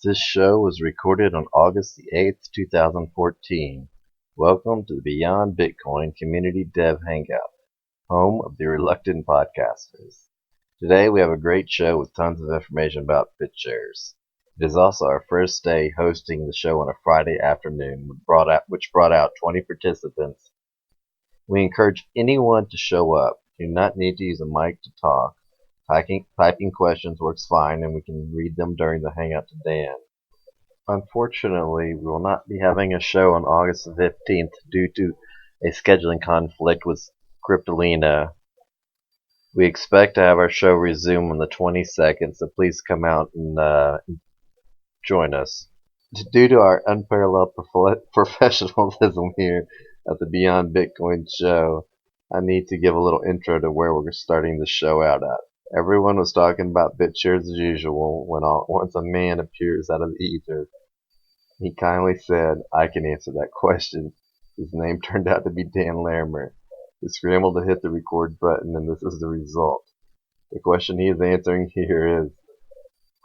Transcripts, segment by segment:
This show was recorded on August the 8th, 2014. Welcome to the Beyond Bitcoin Community Dev Hangout, home of the reluctant podcasters. Today we have a great show with tons of information about BitShares. It is also our first day hosting the show on a Friday afternoon, which brought out 20 participants. We encourage anyone to show up. You do not need to use a mic to talk. Typing questions works fine, and we can read them during the Hangout to Dan. Unfortunately, we will not be having a show on August 15th due to a scheduling conflict with Cryptolina. We expect to have our show resume on the 22nd, so please come out and join us. Due to our unparalleled professionalism here at the Beyond Bitcoin show, I need to give a little intro to where we're starting the show out at. Everyone was talking about BitShares as usual when once a man appears out of the ether. He kindly said, I can answer that question. His name turned out to be Dan Larimer. He scrambled to hit the record button, and this is the result. The question he is answering here is,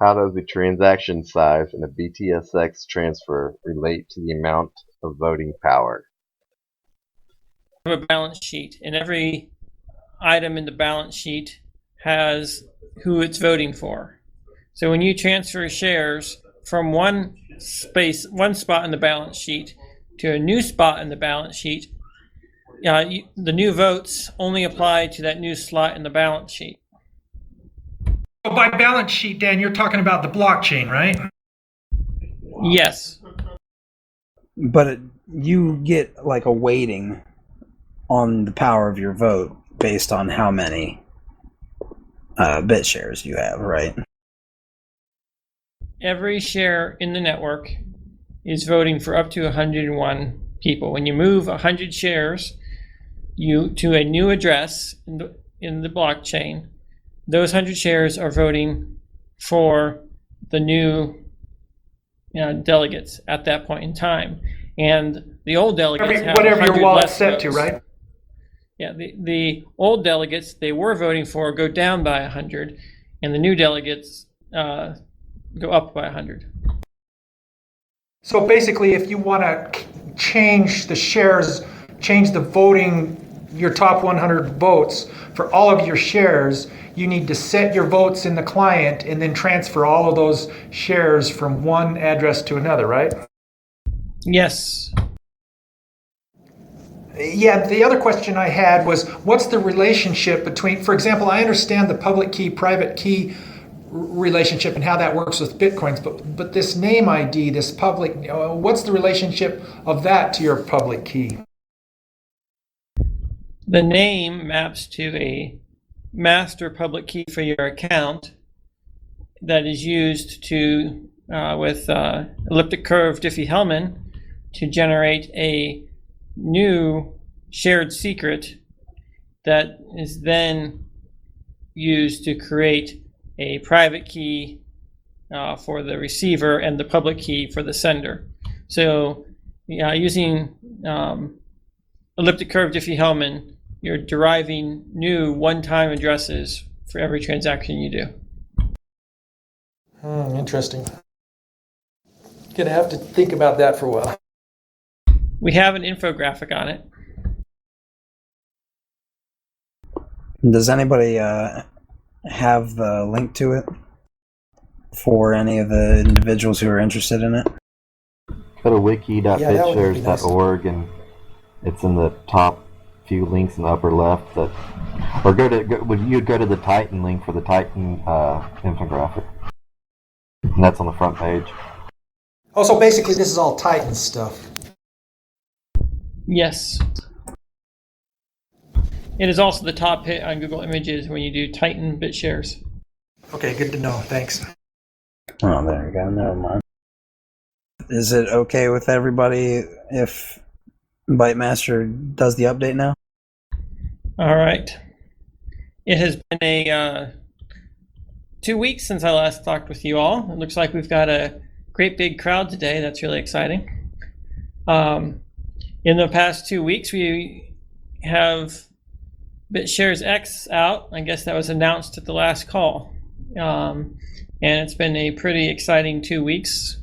how does the transaction size in a BTSX transfer relate to the amount of voting power? A balance sheet, and every item in the balance sheet has who it's voting for. So when you transfer shares from one spot in the balance sheet to a new spot in the balance sheet, the new votes only apply to that new slot in the balance sheet. Well, by balance sheet, Dan, you're talking about the blockchain, right? Yes. But you get like a weighting on the power of your vote based on how many BitShares you have, right? Every share in the network is voting for up to 101 people. When you move 100 shares to a new address in the blockchain, those 100 shares are voting for the new delegates at that point in time. And the old delegates have whatever your wallet's set votes. to, right? Yeah, the old delegates they were voting for go down by 100, and the new delegates go up by 100. So basically, if you want to change the shares, change the voting, your top 100 votes for all of your shares, you need to set your votes in the client and then transfer all of those shares from one address to another, right? Yes. Yeah, the other question I had was, what's the relationship between, for example, I understand the public key, private key relationship and how that works with Bitcoins, but this name ID, this public, what's the relationship of that to your public key? The name maps to a master public key for your account that is used to, with elliptic curve Diffie-Hellman, to generate a new shared secret that is then used to create a private key for the receiver and the public key for the sender. So using elliptic curve Diffie-Hellman, you're deriving new one-time addresses for every transaction you do. Interesting. Gonna have to think about that for a while. We have an infographic on it. Does anybody have the link to it for any of the individuals who are interested in it? Go to wiki.bitshares.org and it's in the top few links in the upper left. You'd go to the Titan link for the Titan infographic, and that's on the front page. Oh, so basically this is all Titan stuff. Yes. It is also the top hit on Google Images when you do Titan BitShares. Okay, good to know. Thanks. Oh, there you go. Never mind. Is it okay with everybody if Bytemaster does the update now? All right. It has been a 2 weeks since I last talked with you all. It looks like we've got a great big crowd today. That's really exciting. In the past 2 weeks, we have BitShares X out. I guess that was announced at the last call. and it's been a pretty exciting 2 weeks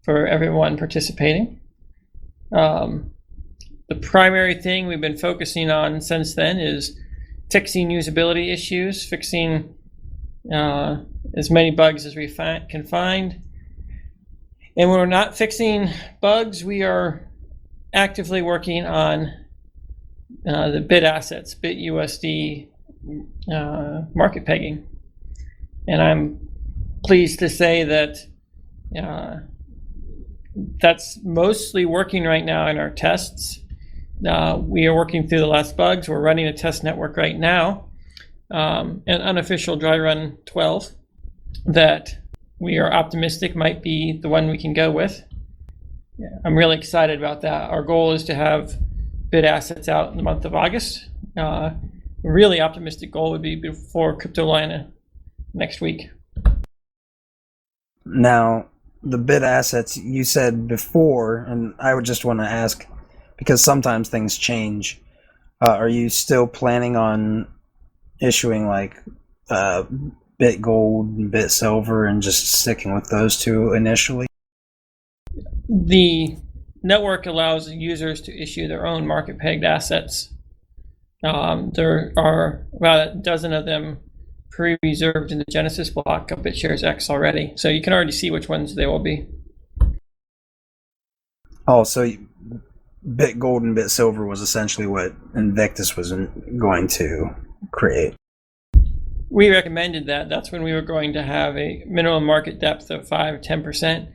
for everyone participating. The primary thing we've been focusing on since then is fixing usability issues, fixing as many bugs as we can find. And when we're not fixing bugs, we are actively working on the bit assets, BitUSD market pegging. And I'm pleased to say that that's mostly working right now in our tests. We are working through the last bugs. We're running a test network right now, an unofficial dry run 12 that we are optimistic might be the one we can go with. I'm really excited about that. Our goal is to have bit assets out in the month of August. A really optimistic goal would be before CryptoLina next week. Now, the bit assets you said before, and I would just want to ask, because sometimes things change, are you still planning on issuing like bit gold and bit silver and just sticking with those two initially? The network allows users to issue their own market pegged assets. There are about a dozen of them pre-reserved in the Genesis block of BitShares X already, so you can already see which ones they will be. Oh, so bit gold and bit silver was essentially what Invictus was going to create. We recommended that. That's when we were going to have a minimum market depth of 5-10%.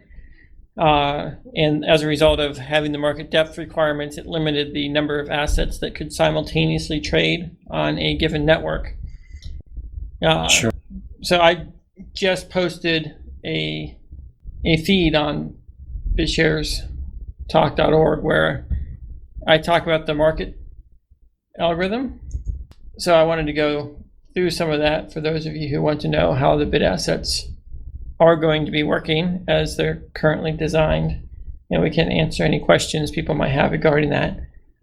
And as a result of having the market depth requirements, it limited the number of assets that could simultaneously trade on a given network. Sure. So I just posted a feed on BitsharesTalk.org where I talk about the market algorithm. So I wanted to go through some of that for those of you who want to know how the bit assets are going to be working as they're currently designed, and we can answer any questions people might have regarding that.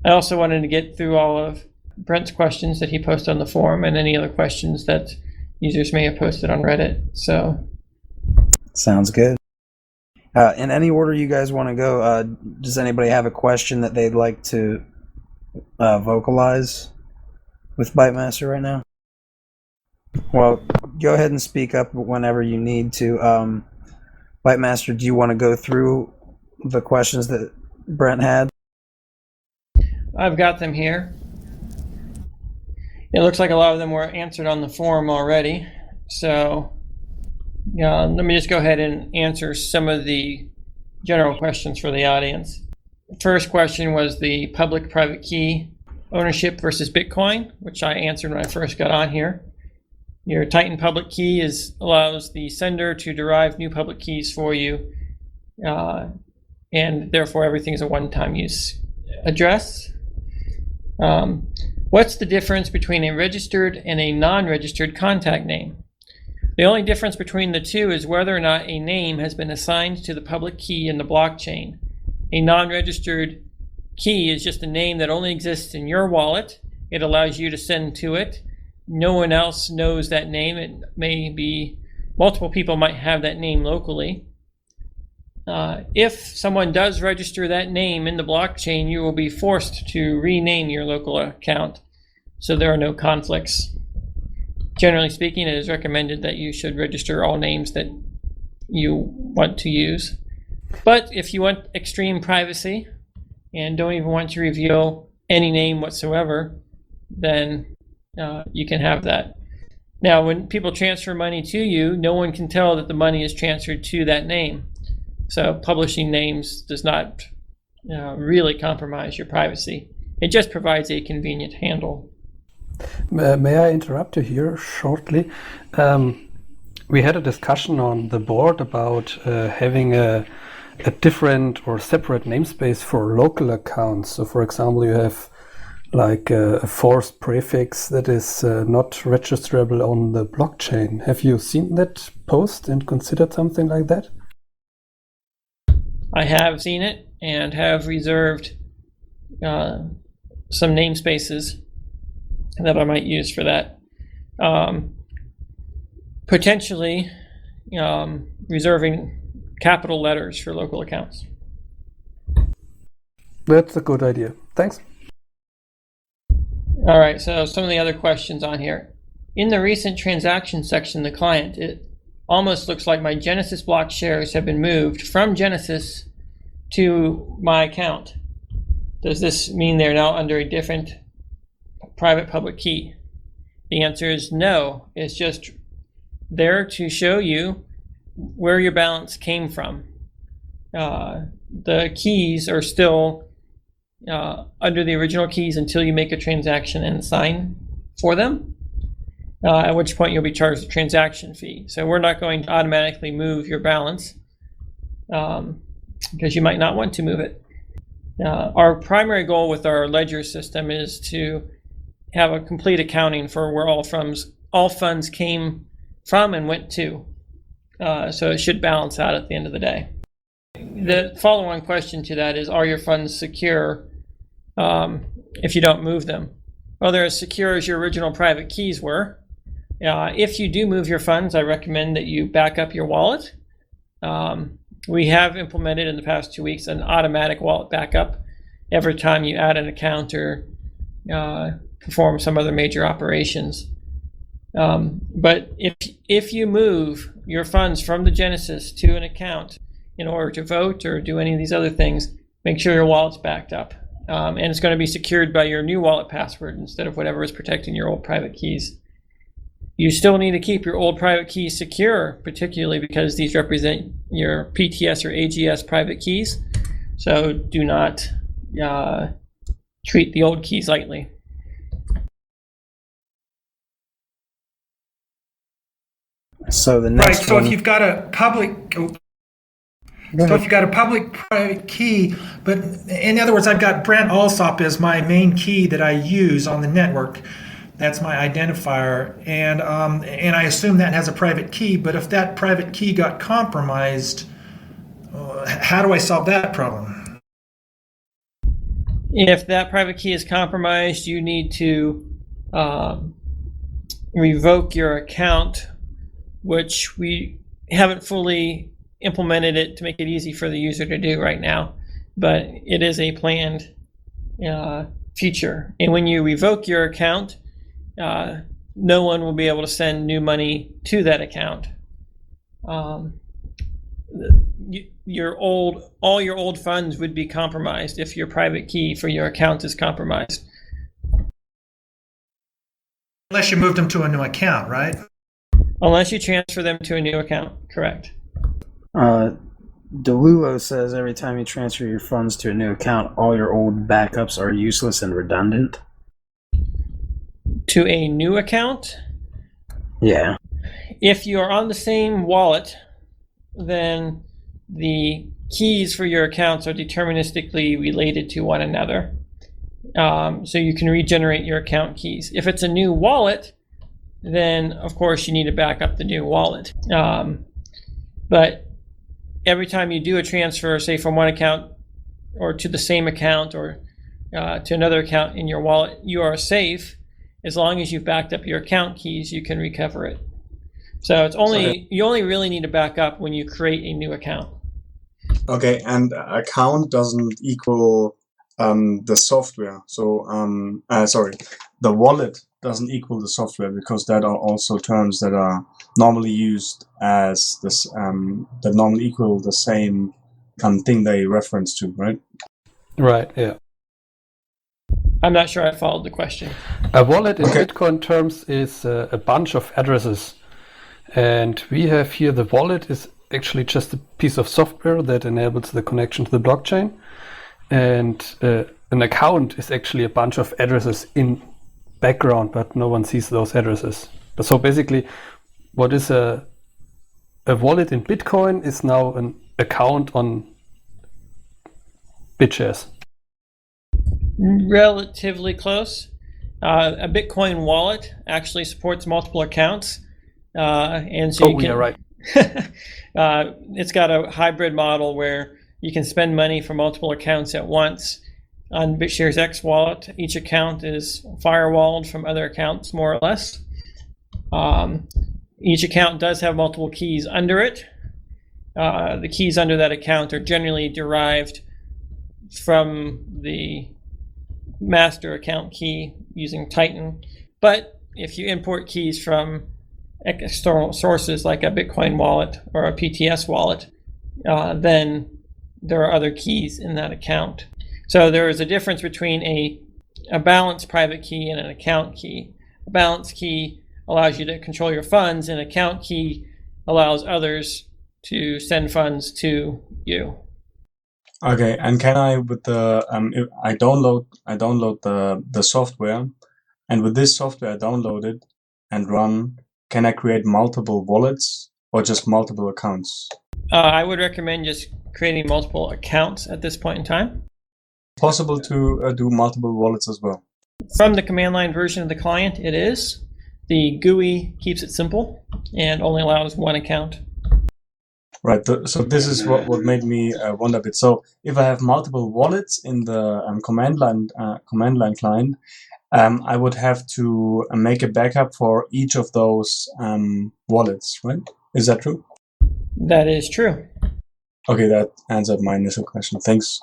I also wanted to get through all of Brent's questions that he posted on the forum and any other questions that users may have posted on Reddit. So sounds good. In any order you guys want to go, does anybody have a question that they'd like to vocalize with Bytemaster right now? Well, go ahead and speak up whenever you need to. Bytemaster, do you want to go through the questions that Brent had? I've got them here. It looks like a lot of them were answered on the forum already. So let me just go ahead and answer some of the general questions for the audience. The first question was the public-private key ownership versus Bitcoin, which I answered when I first got on here. Your Titan public key allows the sender to derive new public keys for you, and therefore everything is a one-time use address. What's the difference between a registered and a non-registered contact name? The only difference between the two is whether or not a name has been assigned to the public key in the blockchain. A non-registered key is just a name that only exists in your wallet. It allows you to send to it. No one else knows that name. It may be multiple people might have that name locally. If someone does register that name in the blockchain, you will be forced to rename your local account, so there are no conflicts. Generally speaking, it is recommended that you should register all names that you want to use. But if you want extreme privacy and don't even want to reveal any name whatsoever, then you can have that. Now, when people transfer money to you, no one can tell that the money is transferred to that name. So publishing names does not really compromise your privacy. It just provides a convenient handle. May I interrupt you here shortly? We had a discussion on the board about having a different or separate namespace for local accounts. So, for example, you have like a forced prefix that is not registerable on the blockchain. Have you seen that post and considered something like that? I have seen it and have reserved some namespaces that I might use for that. Potentially, reserving capital letters for local accounts. That's a good idea. Thanks. All right, so some of the other questions on here. In the recent transaction section, the client, it almost looks like my Genesis block shares have been moved from Genesis to my account. Does this mean they're now under a different private public key? The answer is no. It's just there to show you where your balance came from. The keys are still under the original keys until you make a transaction and sign for them, at which point you'll be charged a transaction fee. So we're not going to automatically move your balance because you might not want to move it. Our primary goal with our ledger system is to have a complete accounting for where all funds came from and went to. So it should balance out at the end of the day. The follow-on question to that is, are your funds secure if you don't move them? Well, they're as secure as your original private keys were. If you do move your funds, I recommend that you back up your wallet. We have implemented in the past 2 weeks an automatic wallet backup every time you add an account or perform some other major operations. But if you move your funds from the Genesis to an account in order to vote or do any of these other things, make sure your wallet's backed up. And it's going to be secured by your new wallet password instead of whatever is protecting your old private keys. You still need to keep your old private keys secure, particularly because these represent your PTS or AGS private keys. So do not treat the old keys lightly. So the Right, next so one, if you've got a public private key, but in other words, I've got Brent Alsop as my main key that I use on the network. That's my identifier, and I assume that has a private key. But if that private key got compromised, how do I solve that problem? If that private key is compromised, you need to revoke your account, which we haven't fully implemented it to make it easy for the user to do right now, but it is a planned feature. And when you revoke your account, no one will be able to send new money to that account. All your old funds would be compromised if your private key for your account is compromised. Unless you moved them to a new account, right? Unless you transfer them to a new account, correct. Delulo says every time you transfer your funds to a new account, all your old backups are useless and redundant. To a new account? Yeah. If you are on the same wallet, then the keys for your accounts are deterministically related to one another. So you can regenerate your account keys. If it's a new wallet, then of course you need to back up the new wallet. But every time you do a transfer, say from one account or to the same account or to another account in your wallet, you are safe. As long as you've backed up your account keys, you can recover it. So it's you only really need to back up when you create a new account. Okay, and account doesn't equal the software. So, the wallet doesn't equal the software, because that are also terms that are normally used as this, that normally equal the same thing they reference to, right? Right, yeah. I'm not sure I followed the question. A wallet in Bitcoin terms is a bunch of addresses. And we have here the wallet is actually just a piece of software that enables the connection to the blockchain. And an account is actually a bunch of addresses in background, but no one sees those addresses. So basically, what is a wallet in Bitcoin is now an account on BItshares. Relatively close. A Bitcoin wallet actually supports multiple accounts, and so you can. Yeah, right. It's got a hybrid model where you can spend money from multiple accounts at once. On BItshares X wallet, each account is firewalled from other accounts, more or less. Each account does have multiple keys under it. The keys under that account are generally derived from the master account key using Titan. But if you import keys from external sources like a Bitcoin wallet or a PTS wallet, then there are other keys in that account. So there is a difference between a balanced private key and an account key. A balanced key allows you to control your funds, and account key allows others to send funds to you. Okay, and can I with the if I download the software, and with this software I download it and run, can I create multiple wallets or just multiple accounts? I would recommend just creating multiple accounts at this point in time. Possible to do multiple wallets as well. From the command line version of the client, it is. The GUI keeps it simple and only allows one account. Right. So this is what made me wonder a bit. So if I have multiple wallets in the command line client, I would have to make a backup for each of those wallets, right? Is that true? That is true. Okay, that answered my initial question. Thanks.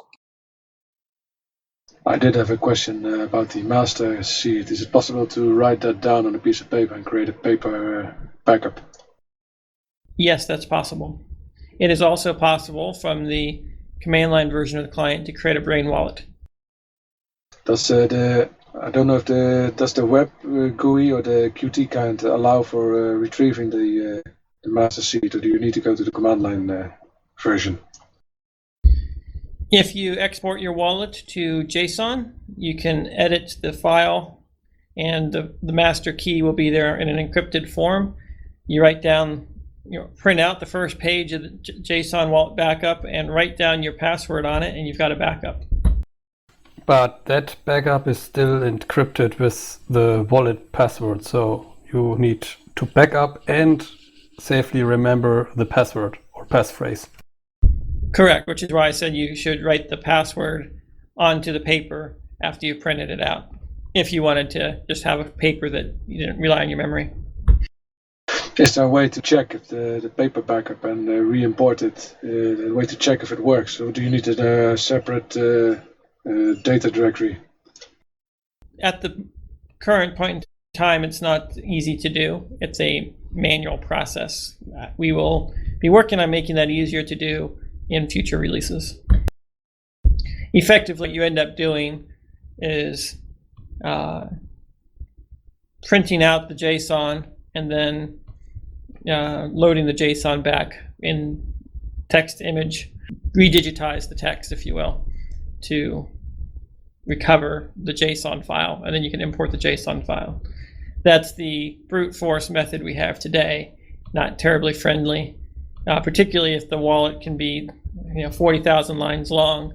I did have a question about the master sheet. Is it possible to write that down on a piece of paper and create a paper backup? Yes, that's possible. It is also possible from the command line version of the client to create a brain wallet. Does I don't know if does the web GUI or the Qt client allow for retrieving the master sheet, or do you need to go to the command line version? If you export your wallet to JSON, you can edit the file, and the master key will be there in an encrypted form. You write down, print out the first page of the JSON wallet backup and write down your password on it, and you've got a backup. But that backup is still encrypted with the wallet password, so you need to back up and safely remember the password or passphrase. Correct, which is why I said you should write the password onto the paper after you printed it out, if you wanted to just have a paper that you didn't rely on your memory. Is there a way to check if the paper backup and re-import it, a way to check if it works? Or do you need a separate data directory? At the current point in time, it's not easy to do. It's a manual process. We will be working on making that easier to do in future releases. Effectively, what you end up doing is printing out the JSON and then loading the JSON back in text image, redigitize the text, if you will, to recover the JSON file, and then you can import the JSON file. That's the brute force method we have today. Not terribly friendly, particularly if the wallet can be 40,000 lines long,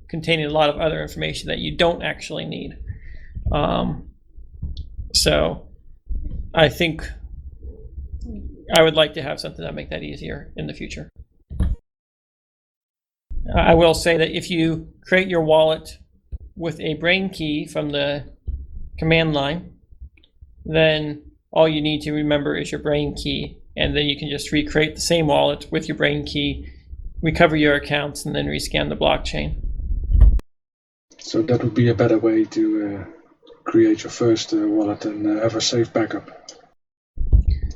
containing a lot of other information that you don't actually need. So I think I would like to have something that make that easier in the future. I will say that if you create your wallet with a brain key from the command line, then all you need to remember is your brain key, and then you can just recreate the same wallet with your brain key, recover your accounts, and then rescan the blockchain. So that would be a better way to create your first wallet and have a safe backup.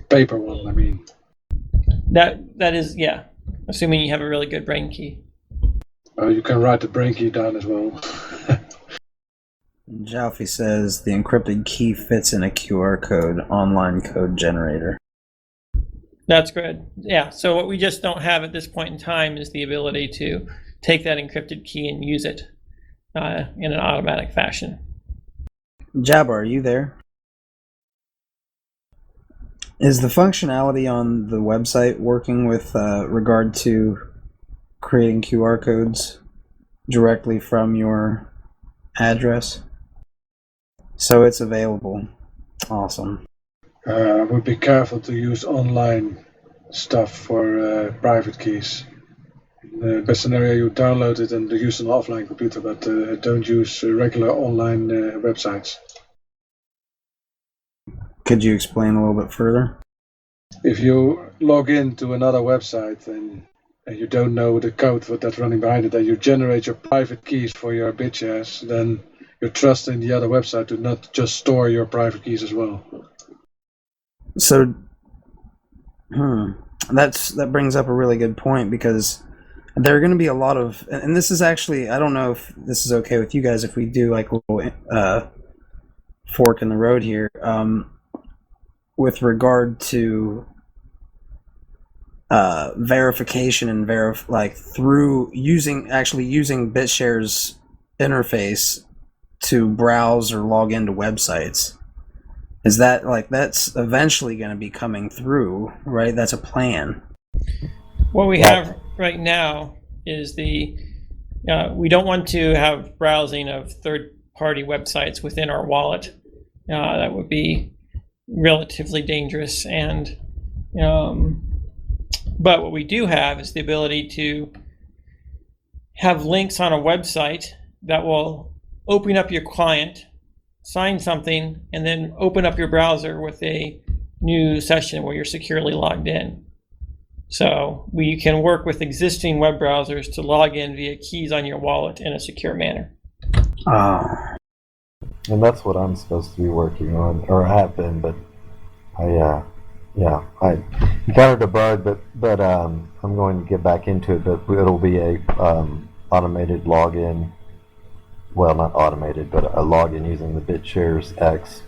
Paper one, I mean. That is, yeah, assuming you have a really good brain key. You can write the brain key down as well. Jalfi says the encrypted key fits in a QR code online code generator. That's good. Yeah, so what we just don't have at this point in time is the ability to take that encrypted key and use it in an automatic fashion. Jabba, are you there? Is the functionality on the website working with regard to creating QR codes directly from your address? So it's available. Awesome. I would be careful to use online stuff for private keys. In the best scenario, you download it and use an offline computer, but don't use regular online websites. Could you explain a little bit further? if you log into another website and you don't know the code that's running behind it, and you generate your private keys for your BitShares, then you're trusting the other website to not just store your private keys as well. So, that brings up a really good point, because there are going to be a lot of, and this is actually, I don't know if this is okay with you guys if we do like a little fork in the road here, with regard to verification and through using BitShares interface to browse or log into websites. Is that that's eventually going to be coming through, right? That's a plan. What we have right now is we don't want to have browsing of third-party websites within our wallet. That would be relatively dangerous, and but what we do have is the ability to have links on a website that will open up your client, sign something, and then open up your browser with a new session where you're securely logged in. So we can work with existing web browsers to log in via keys on your wallet in a secure manner. And that's what I'm supposed to be working on, or have been, but I encountered a bug, but I'm going to get back into it, but it'll be a automated login. Well, not automated, but a login using the BItshares X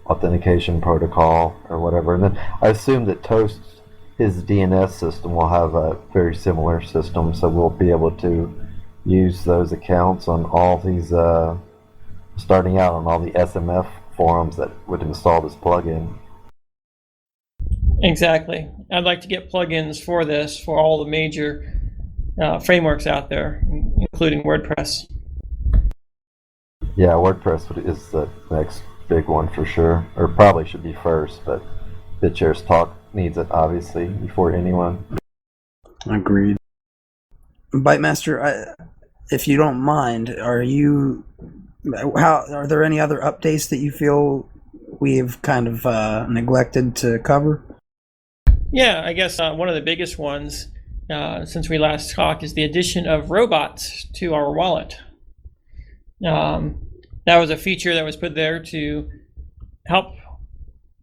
authentication protocol or whatever. And then I assume that Toast, his DNS system, will have a very similar system, so we'll be able to use those accounts on all these, starting out on all the SMF forums that would install this plugin. Exactly. I'd like to get plugins for this for all the major frameworks out there, including WordPress. Yeah, WordPress is the next big one for sure, or probably should be first, but BitShares Talk needs it obviously before anyone. Agreed. Bytemaster, if you don't mind, are there any other updates that you feel we've kind of neglected to cover? Yeah, I guess one of the biggest ones since we last talked is the addition of robots to our wallet. That was a feature that was put there to help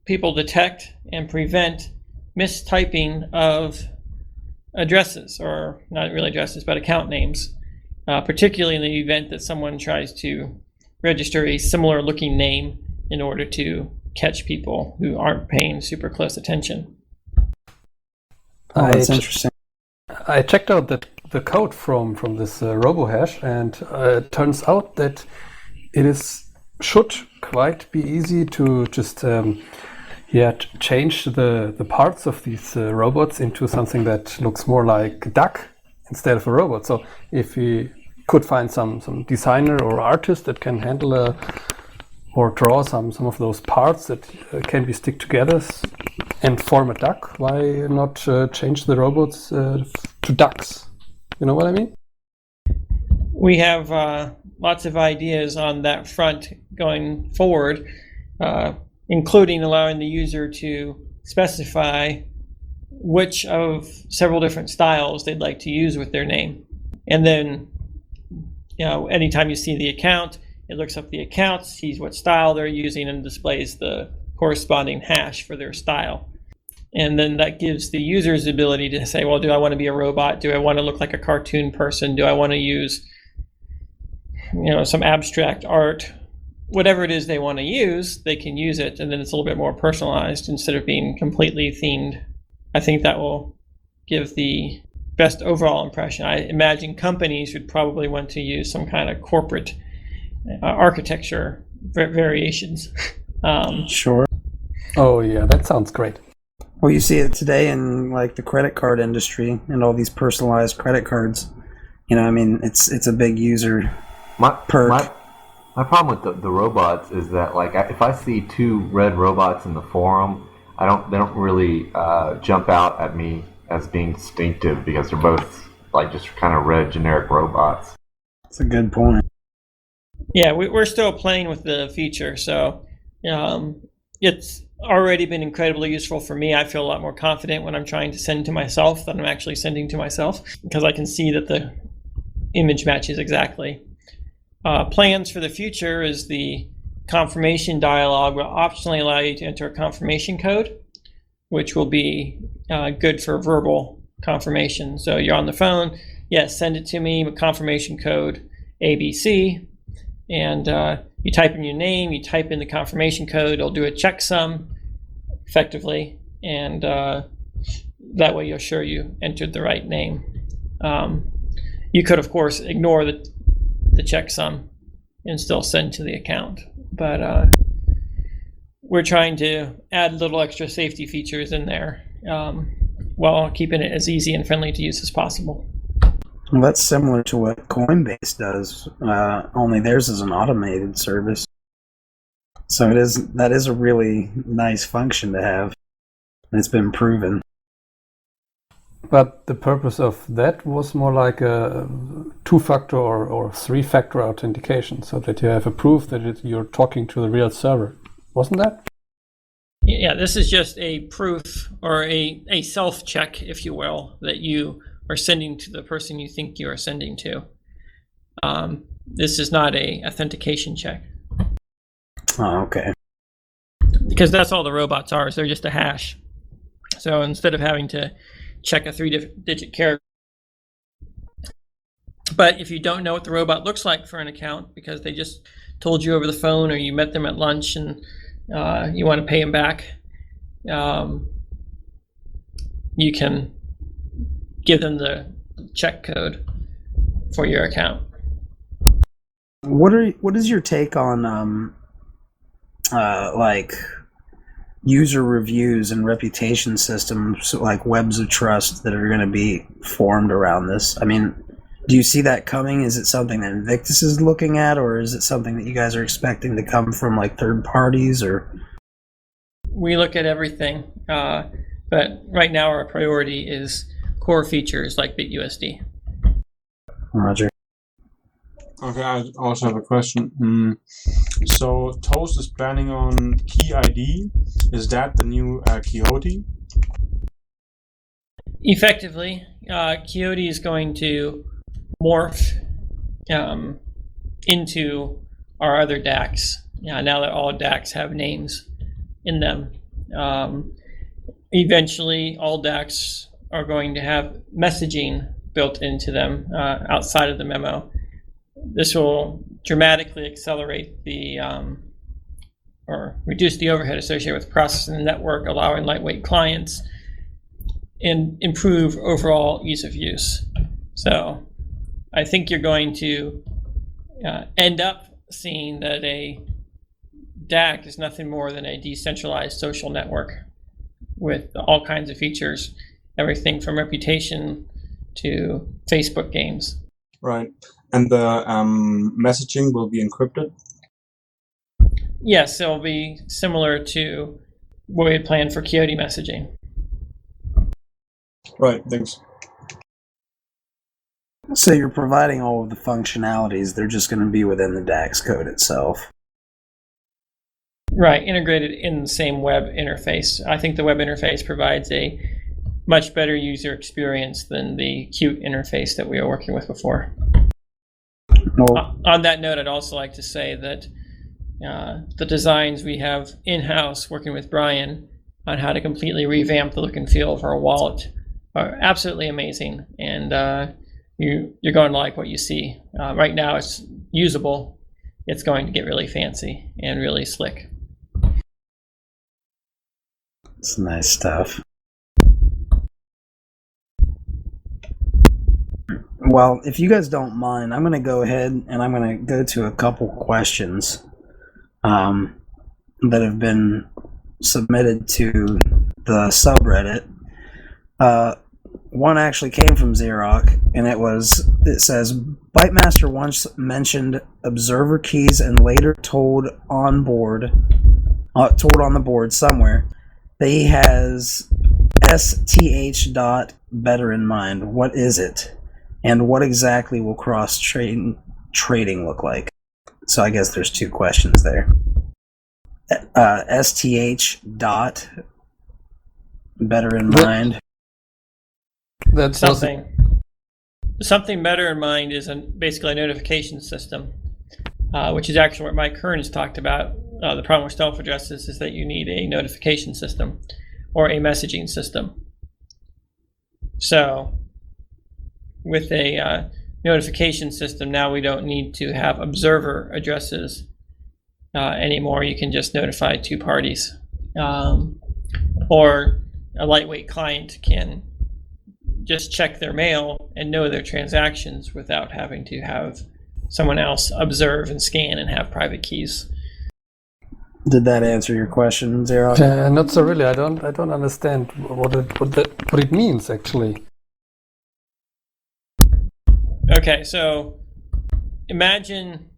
people detect and prevent mistyping of addresses, or not really addresses, but account names, particularly in the event that someone tries to register a similar looking name in order to catch people who aren't paying super close attention. That's interesting. I checked out the code from this RoboHash, and it turns out that it should quite be easy to just change the parts of these robots into something that looks more like a duck instead of a robot. So if we could find some designer or artist that can handle or draw some of those parts that can be stick together and form a duck, why not change the robots to ducks? You know what I mean? We have lots of ideas on that front going forward, including allowing the user to specify which of several different styles they'd like to use with their name. And then, anytime you see the account, it looks up the account, sees what style they're using, and displays the corresponding hash for their style. And then that gives the users the ability to say, well, do I want to be a robot? Do I want to look like a cartoon person? Do I want to use some abstract art? Whatever it is they want to use, they can use it, and then it's a little bit more personalized instead of being completely themed. I think that will give the best overall impression. I imagine companies would probably want to use some kind of corporate architecture variations. Sure. Oh yeah, that sounds great. Well, you see it today in the credit card industry and all these personalized credit cards. It's a big user perk. My problem with the robots is that if I see two red robots in the forum, they don't really jump out at me as being distinctive, because they're both just kind of red generic robots. That's a good point. Yeah, we're still playing with the feature, so it's already been incredibly useful for me. I feel a lot more confident when I'm trying to send to myself than I'm actually sending to myself, because I can see that the image matches exactly. Plans for the future is the confirmation dialog will optionally allow you to enter a confirmation code, which will be good for verbal confirmation. So you're on the phone, yes, send it to me, confirmation code ABC, and you type in your name, you type in the confirmation code, it'll do a checksum effectively, and that way you're sure you entered the right name. You could, of course, ignore the checksum and still send to the account, but we're trying to add little extra safety features in there while keeping it as easy and friendly to use as possible. Well, that's similar to what Coinbase does, only theirs is an automated service. So that is a really nice function to have, and it's been proven. But the purpose of that was more like a two-factor or three-factor authentication, so that you have a proof that you're talking to the real server. Wasn't that? Yeah, this is just a proof or a self-check, if you will, that you are sending to the person you think you are sending to. This is not a authentication check. Oh, okay. Because that's all the robots are, so they're just a hash. So instead of having to check a 3-digit character. But if you don't know what the robot looks like for an account because they just told you over the phone, or you met them at lunch and you want to pay them back, you can give them the check code for your account. What is your take on like user reviews and reputation systems, like webs of trust that are going to be formed around this? I mean, do you see that coming? Is it something that Invictus is looking at, or is it something that you guys are expecting to come from like third parties? Or we look at everything, but right now our priority is core features like BitUSD. Roger. Okay, I also have a question. So Toast is planning on Key ID. Is that the new Quixote? Effectively, Quixote is going to morph into our other DACs. Now that all DACs have names in them. Eventually, all DACs are going to have messaging built into them outside of the memo. This will dramatically accelerate the or reduce the overhead associated with processing the network, allowing lightweight clients, and improve overall ease of use. So I think you're going to end up seeing that a DAC is nothing more than a decentralized social network with all kinds of features, everything from reputation to Facebook games. Right. And the messaging will be encrypted? Yes, it'll be similar to what we had planned for Quixote messaging. Right, thanks. so you're providing all of the functionalities, they're just going to be within the DAX code itself. Right, integrated in the same web interface. I think the web interface provides a much better user experience than the Qt interface that we were working with before. Well, On that note, I'd also like to say that the designs we have in-house working with Brian on how to completely revamp the look and feel of our wallet are absolutely amazing, and you're going to like what you see. Right now it's usable. It's going to get really fancy and really slick. it's nice stuff. Well, if you guys don't mind, I'm going to go ahead and I'm going to go to a couple questions that have been submitted to the subreddit. One actually came from Xerox, and it says, Bytemaster once mentioned observer keys and later told on the board somewhere that he has STH dot better in mind. What is it? And what exactly will cross-trading look like? So I guess there's two questions there. STH dot better in mind. That's Something better in mind is basically a notification system, which is actually what Mike Hearn has talked about. The problem with stealth addresses is that you need a notification system or a messaging system. So with a notification system, now we don't need to have observer addresses anymore. You can just notify two parties. Or a lightweight client can just check their mail and know their transactions without having to have someone else observe and scan and have private keys. Did that answer your question, Zero? Not so really. I don't understand what it means actually. Okay, so imagine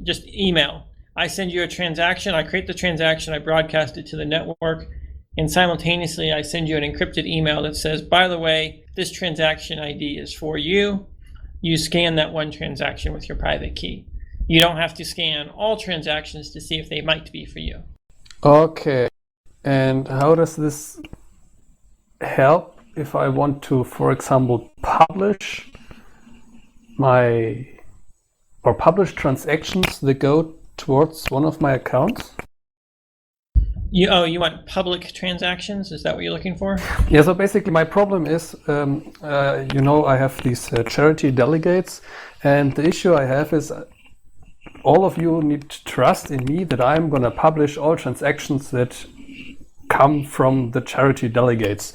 just email. I send you a transaction, I create the transaction, I broadcast it to the network, and simultaneously I send you an encrypted email that says, by the way, this transaction ID is for you. You scan that one transaction with your private key. You don't have to scan all transactions to see if they might be for you. Okay. And how does this help if I want to, for example, publish transactions that go towards one of my accounts? You want public transactions? Is that what you're looking for? Yeah, so basically my problem is, I have these charity delegates, and the issue I have is all of you need to trust in me that I'm going to publish all transactions that come from the charity delegates.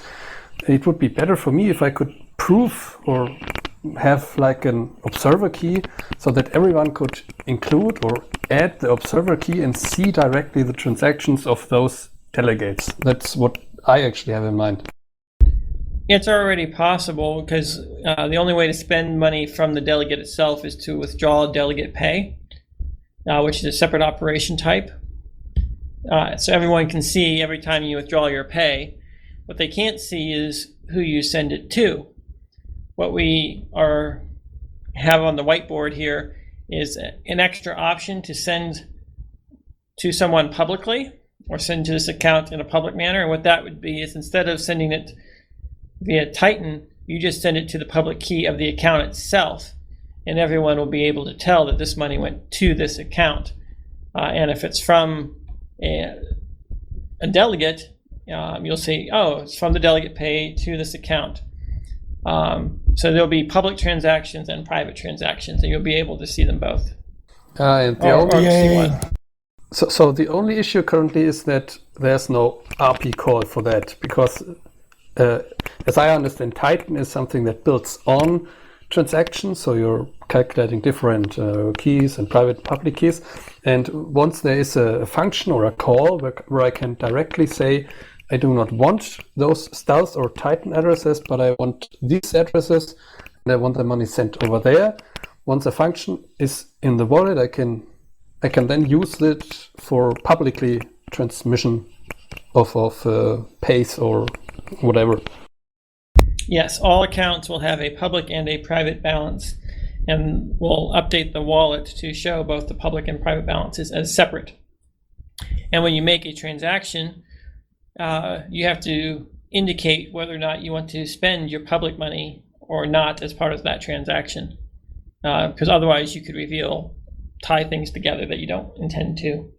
It would be better for me if I could prove or have like an observer key so that everyone could include or add the observer key and see directly the transactions of those delegates. That's what I actually have in mind. It's already possible because the only way to spend money from the delegate itself is to withdraw delegate pay, which is a separate operation type. So everyone can see every time you withdraw your pay. What they can't see is who you send it to. What we have on the whiteboard here is an extra option to send to someone publicly or send to this account in a public manner. And what that would be is instead of sending it via Titan, you just send it to the public key of the account itself, and everyone will be able to tell that this money went to this account. And if it's from a delegate, you'll see, oh, it's from the delegate pay to this account. So there'll be public transactions and private transactions, and you'll be able to see them both. So the only issue currently is that there's no RP call for that, because as I understand, Titan is something that builds on transactions, so you're calculating different keys and private public keys, and once there is a function or a call where I can directly say, I do not want those stealth or Titan addresses, but I want these addresses, and I want the money sent over there. Once a function is in the wallet, I can then use it for publicly transmission of pays or whatever. Yes, all accounts will have a public and a private balance, and we'll update the wallet to show both the public and private balances as separate. And when you make a transaction, you have to indicate whether or not you want to spend your public money or not as part of that transaction, because otherwise you could tie things together that you don't intend to.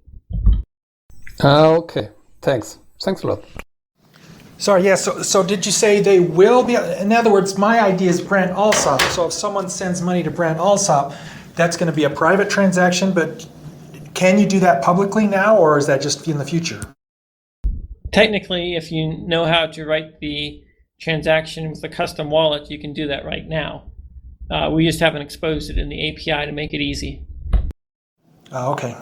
Okay, thanks a lot. Sorry, yeah, so did you say they will be, in other words, my idea is Brent Alsop, so if someone sends money to Brent Alsop, that's going to be a private transaction, but can you do that publicly now, or is that just in the future? Technically, if you know how to write the transaction with a custom wallet, you can do that right now. We just haven't exposed it in the API to make it easy. Okay.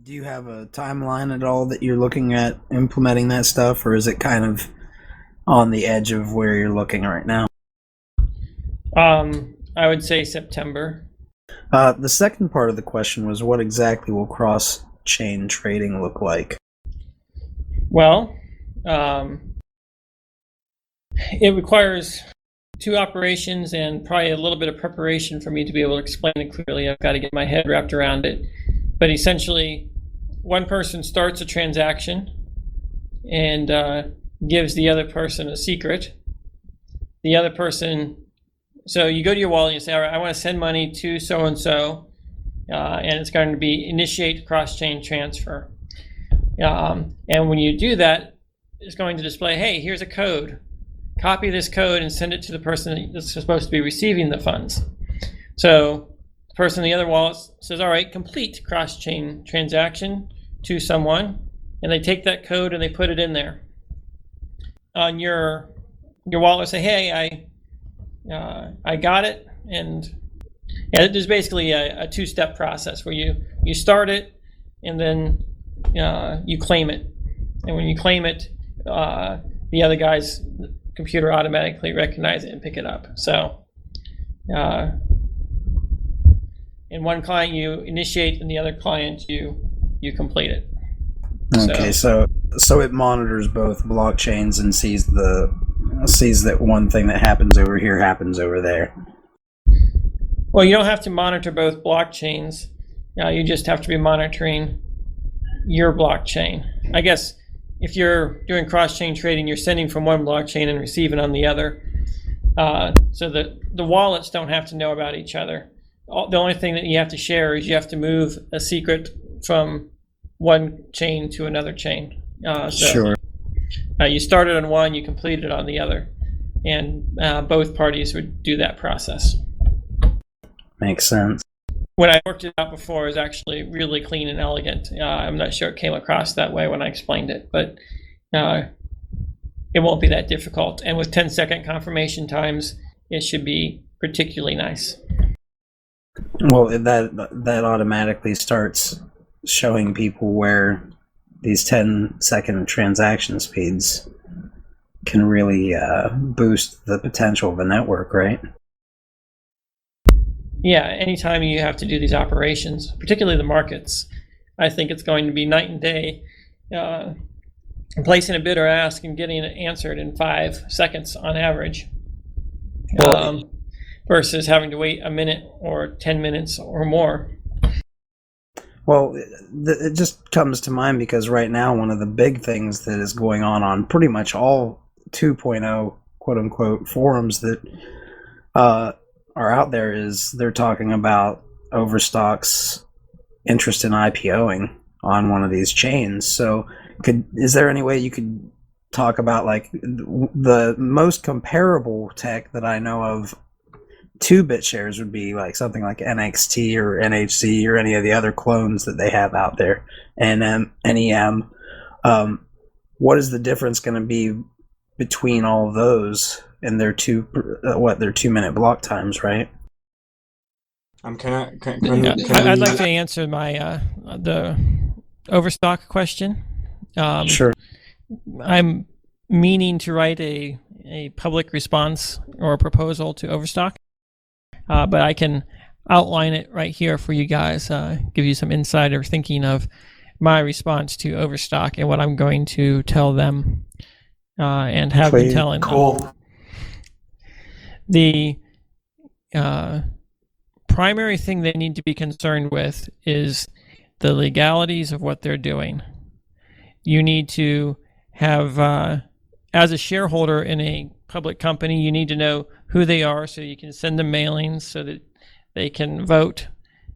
Do you have a timeline at all that you're looking at implementing that stuff, or is it kind of on the edge of where you're looking right now? I would say September. The second part of the question was, what exactly will cross-chain trading look like? Well, it requires two operations and probably a little bit of preparation for me to be able to explain it clearly. I've got to get my head wrapped around it. But essentially, one person starts a transaction and gives the other person a secret, the other person, so you go to your wallet and you say, all right, I want to send money to so-and-so, and it's going to be initiate cross-chain transfer. And when you do that, it's going to display, hey, here's a code. Copy this code and send it to the person that's supposed to be receiving the funds. So the person in the other wallet says, all right, complete cross-chain transaction to someone, and they take that code and they put it in there. On your wallet, say, hey, I got it, and there's basically a two-step process where you start it and then you claim it, and when you claim it, the other guy's computer automatically recognize it and pick it up. So in one client you initiate, and the other client you complete it. Okay, so it monitors both blockchains and sees that one thing that happens over here happens over there. Well, you don't have to monitor both blockchains. You just have to be monitoring your blockchain. I guess if you're doing cross-chain trading, you're sending from one blockchain and receiving on the other. So the wallets don't have to know about each other. The only thing that you have to share is you have to move a secret from one chain to another chain. Sure. You started on one, you completed it on the other, and both parties would do that process. Makes sense. When I worked it out before, it was actually really clean and elegant. I'm not sure it came across that way when I explained it, but it won't be that difficult. And with 10-second confirmation times, it should be particularly nice. Well, that automatically starts showing people where these 10-second transaction speeds can really boost the potential of a network, right? Yeah, anytime you have to do these operations, particularly the markets, I think it's going to be night and day. Placing a bid or ask and getting it answered in 5 seconds on average, versus having to wait a minute or 10 minutes or more. Well, it just comes to mind because right now one of the big things that is going on pretty much all 2.0 quote-unquote forums that are out there is they're talking about Overstock's interest in IPOing on one of these chains. So is there any way you could talk about like the most comparable tech that I know of to BitShares would be like something like NXT or NHC or any of the other clones that they have out there, NEM. What is the difference going to be between all of those and their 2-minute block times, right? I'd like to answer my the Overstock question. Sure. I'm meaning to write a public response or a proposal to Overstock. But I can outline it right here for you guys, give you some insider thinking of my response to Overstock and what I'm going to tell them and have been telling them. The primary thing they need to be concerned with is the legalities of what they're doing. You need to have, as a shareholder in a public company, you need to know who they are so you can send them mailings so that they can vote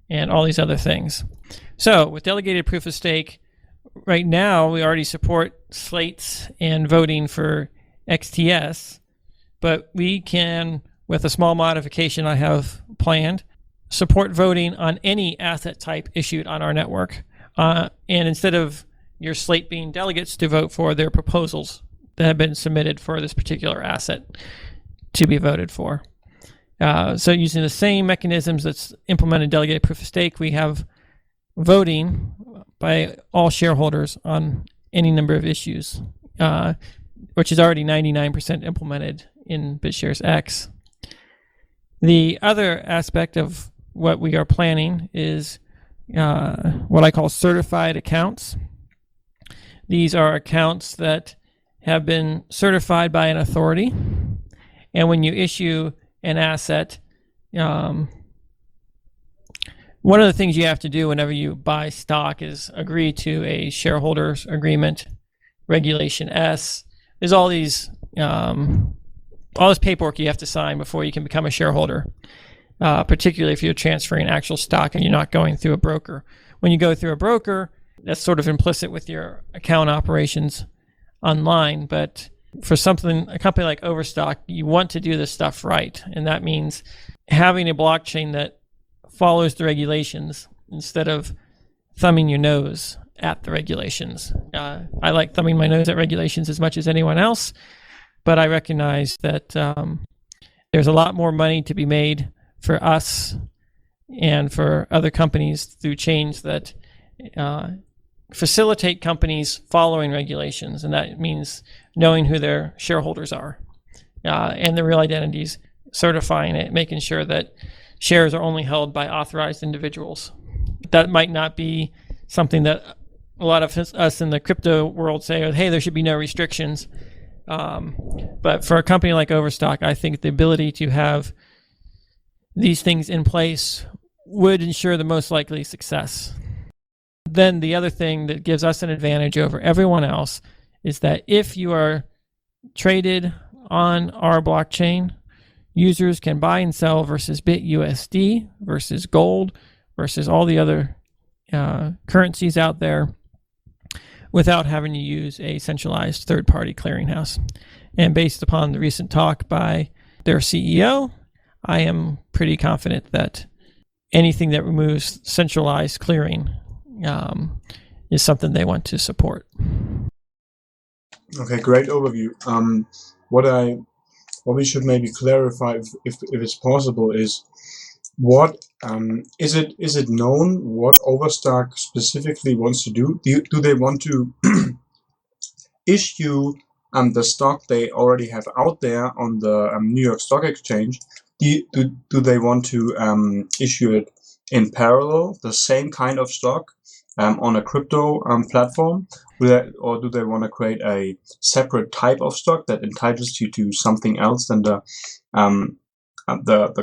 and all these other things. So with delegated proof of stake, right now we already support slates and voting for XTS, but we can, with a small modification I have planned, support voting on any asset type issued on our network. And instead of your slate being delegates to vote for, their proposals that have been submitted for this particular asset to be voted for. So using the same mechanisms that's implemented delegated proof of stake, we have voting by all shareholders on any number of issues, which is already 99% implemented in BitShares X. The other aspect of what we are planning is what I call certified accounts. These are accounts that have been certified by an authority, and when you issue an asset, one of the things you have to do whenever you buy stock is agree to a shareholders agreement, Regulation S. There's all this paperwork you have to sign before you can become a shareholder, particularly if you're transferring actual stock and you're not going through a broker. When you go through a broker, that's sort of implicit with your account operations online, but for a company like Overstock, you want to do this stuff right, and that means having a blockchain that follows the regulations instead of thumbing your nose at the regulations. I like thumbing my nose at regulations as much as anyone else, but I recognize that there's a lot more money to be made for us and for other companies through chains that facilitate companies following regulations, and that means knowing who their shareholders are and their real identities, certifying it, making sure that shares are only held by authorized individuals. That might not be something that a lot of us in the crypto world say, hey, there should be no restrictions. But for a company like Overstock, I think the ability to have these things in place would ensure the most likely success. Then the other thing that gives us an advantage over everyone else is that if you are traded on our blockchain, users can buy and sell versus BitUSD, versus gold, versus all the other currencies out there without having to use a centralized third-party clearinghouse. And based upon the recent talk by their CEO, I am pretty confident that anything that removes centralized clearing is something they want to support. Okay, great overview. What we should maybe clarify, if it's possible, is what is it known what Overstock specifically wants to do? Do they want to issue the stock they already have out there on the New York Stock Exchange? Do they want to issue it in parallel, the same kind of stock on a crypto platform? Or do they want to create a separate type of stock that entitles you to something else than the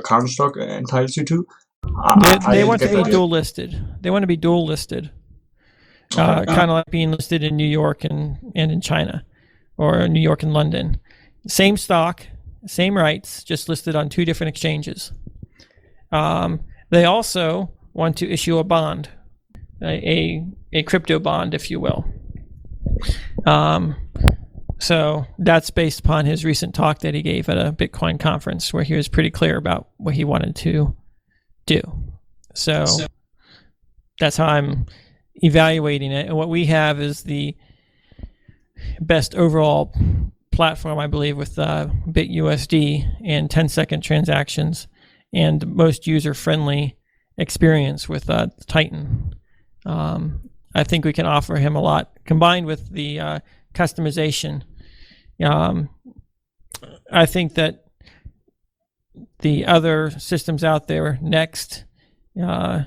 current stock entitles you to? They want to be dual listed. They want to be dual listed, kind of like being listed in New York and in China, or New York and London. Same stock, same rights, just listed on two different exchanges. They also want to issue a bond, a crypto bond, if you will. So that's based upon his recent talk that he gave at a Bitcoin conference, where he was pretty clear about what he wanted to do. So that's how I'm evaluating it. And what we have is the best overall platform, I believe, with BitUSD and 10-second transactions and most user-friendly experience with Titan. I think we can offer him a lot, combined with the customization. I think that the other systems out there, Next, I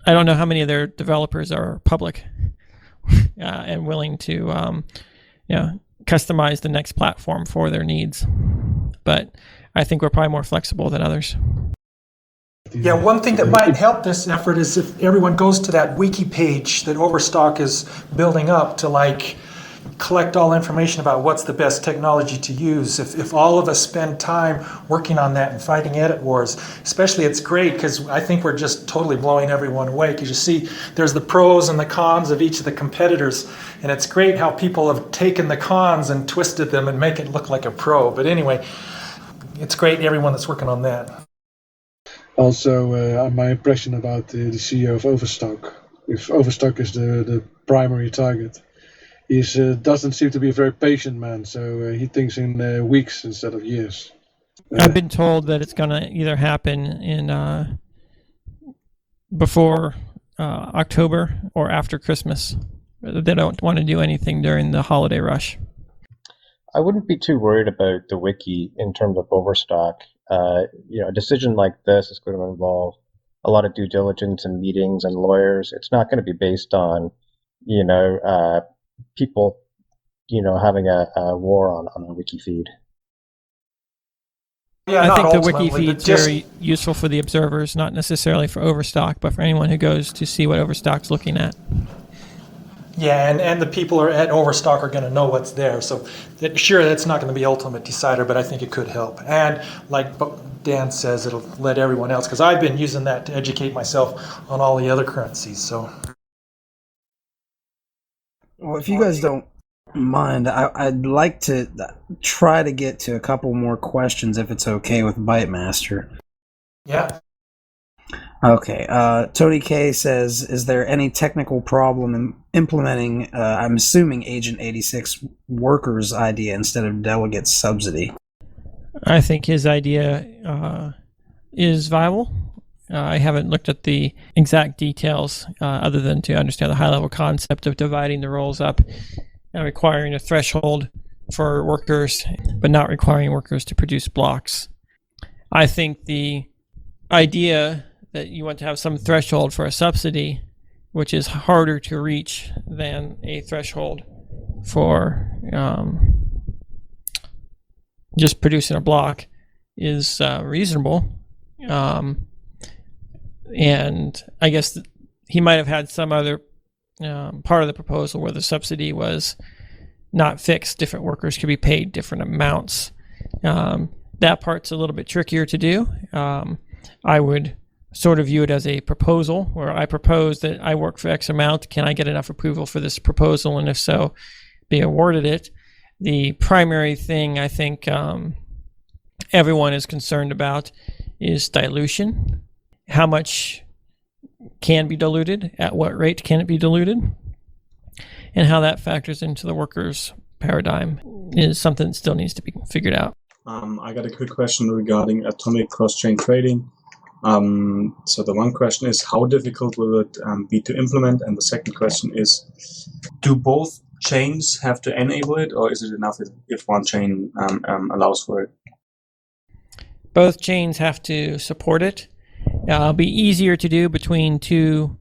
don't know how many of their developers are public and willing to customize the Next platform for their needs. But I think we're probably more flexible than others. Yeah, one thing that might help this effort is if everyone goes to that wiki page that Overstock is building up to collect all information about what's the best technology to use. If all of us spend time working on that and fighting edit wars, especially, it's great because I think we're just totally blowing everyone away, because you see there's the pros and the cons of each of the competitors, and it's great how people have taken the cons and twisted them and make it look like a pro. But anyway, it's great, everyone that's working on that. Also, my impression about the CEO of Overstock, if Overstock is the primary target, he doesn't seem to be a very patient man, so he thinks in weeks instead of years. I've been told that it's going to either happen in before October or after Christmas. They don't want to do anything during the holiday rush. I wouldn't be too worried about the wiki in terms of Overstock. A decision like this is going to involve a lot of due diligence and meetings and lawyers. It's not going to be based on, people, having a war on a wiki feed. Yeah, I not think the wiki ultimately, but feed's just very useful for the observers, not necessarily for Overstock, but for anyone who goes to see what Overstock's looking at. yeah, and the people are at Overstock are going to know what's there. So sure, that's not going to be ultimate decider, but I think it could help. And like Dan says, it'll let everyone else, because I've been using that to educate myself on all the other currencies. So Well, if you guys don't mind, I'd like to try to get to a couple more questions if it's okay with Bytemaster. yeah. Okay. Tony K says, is there any technical problem in implementing, I'm assuming, Agent 86 workers' idea instead of delegate subsidy? I think his idea is viable. I haven't looked at the exact details other than to understand the high-level concept of dividing the roles up and requiring a threshold for workers, but not requiring workers to produce blocks. I think the idea that you want to have some threshold for a subsidy, which is harder to reach than a threshold for just producing a block, is reasonable. And I guess he might have had some other part of the proposal where the subsidy was not fixed. Different workers could be paid different amounts. That part's a little bit trickier to do. I would sort of view it as a proposal where I propose that I work for X amount. Can I get enough approval for this proposal? And if so, be awarded it. The primary thing I think everyone is concerned about is dilution. How much can be diluted? At what rate can it be diluted? And how that factors into the workers' paradigm is something that still needs to be figured out. I got a quick question regarding atomic cross-chain trading. So the one question is, how difficult will it be to implement? And the second question is, do both chains have to enable it, or is it enough if one chain allows for it? Both chains have to support it. It'll be easier to do between two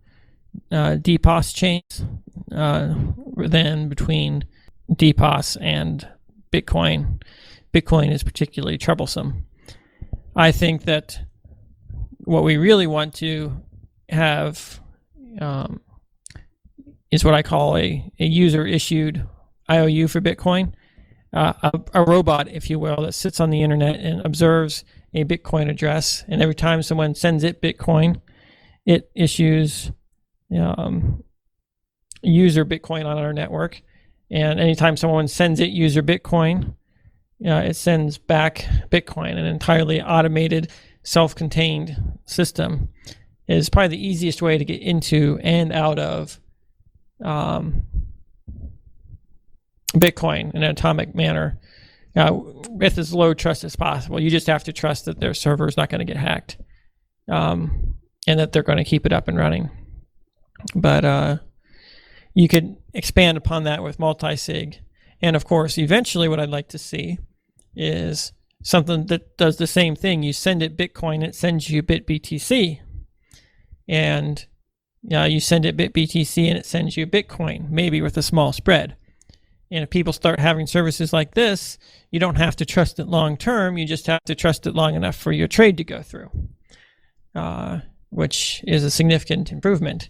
DPoS chains than between DPoS and Bitcoin. Bitcoin is particularly troublesome. I think that what we really want to have is what I call a user-issued IOU for Bitcoin, a robot, if you will, that sits on the internet and observes a Bitcoin address, and every time someone sends it Bitcoin, it issues user Bitcoin on our network, and anytime someone sends it user Bitcoin, it sends back Bitcoin. An entirely automated, self-contained system is probably the easiest way to get into and out of Bitcoin in an atomic manner with as low trust as possible. You just have to trust that their server is not going to get hacked and that they're going to keep it up and running. But you could expand upon that with multi-sig. And of course, eventually what I'd like to see is something that does the same thing. You send it Bitcoin, it sends you BitBTC. And you send it BitBTC and it sends you Bitcoin, maybe with a small spread. And if people start having services like this, you don't have to trust it long term. You just have to trust it long enough for your trade to go through, which is a significant improvement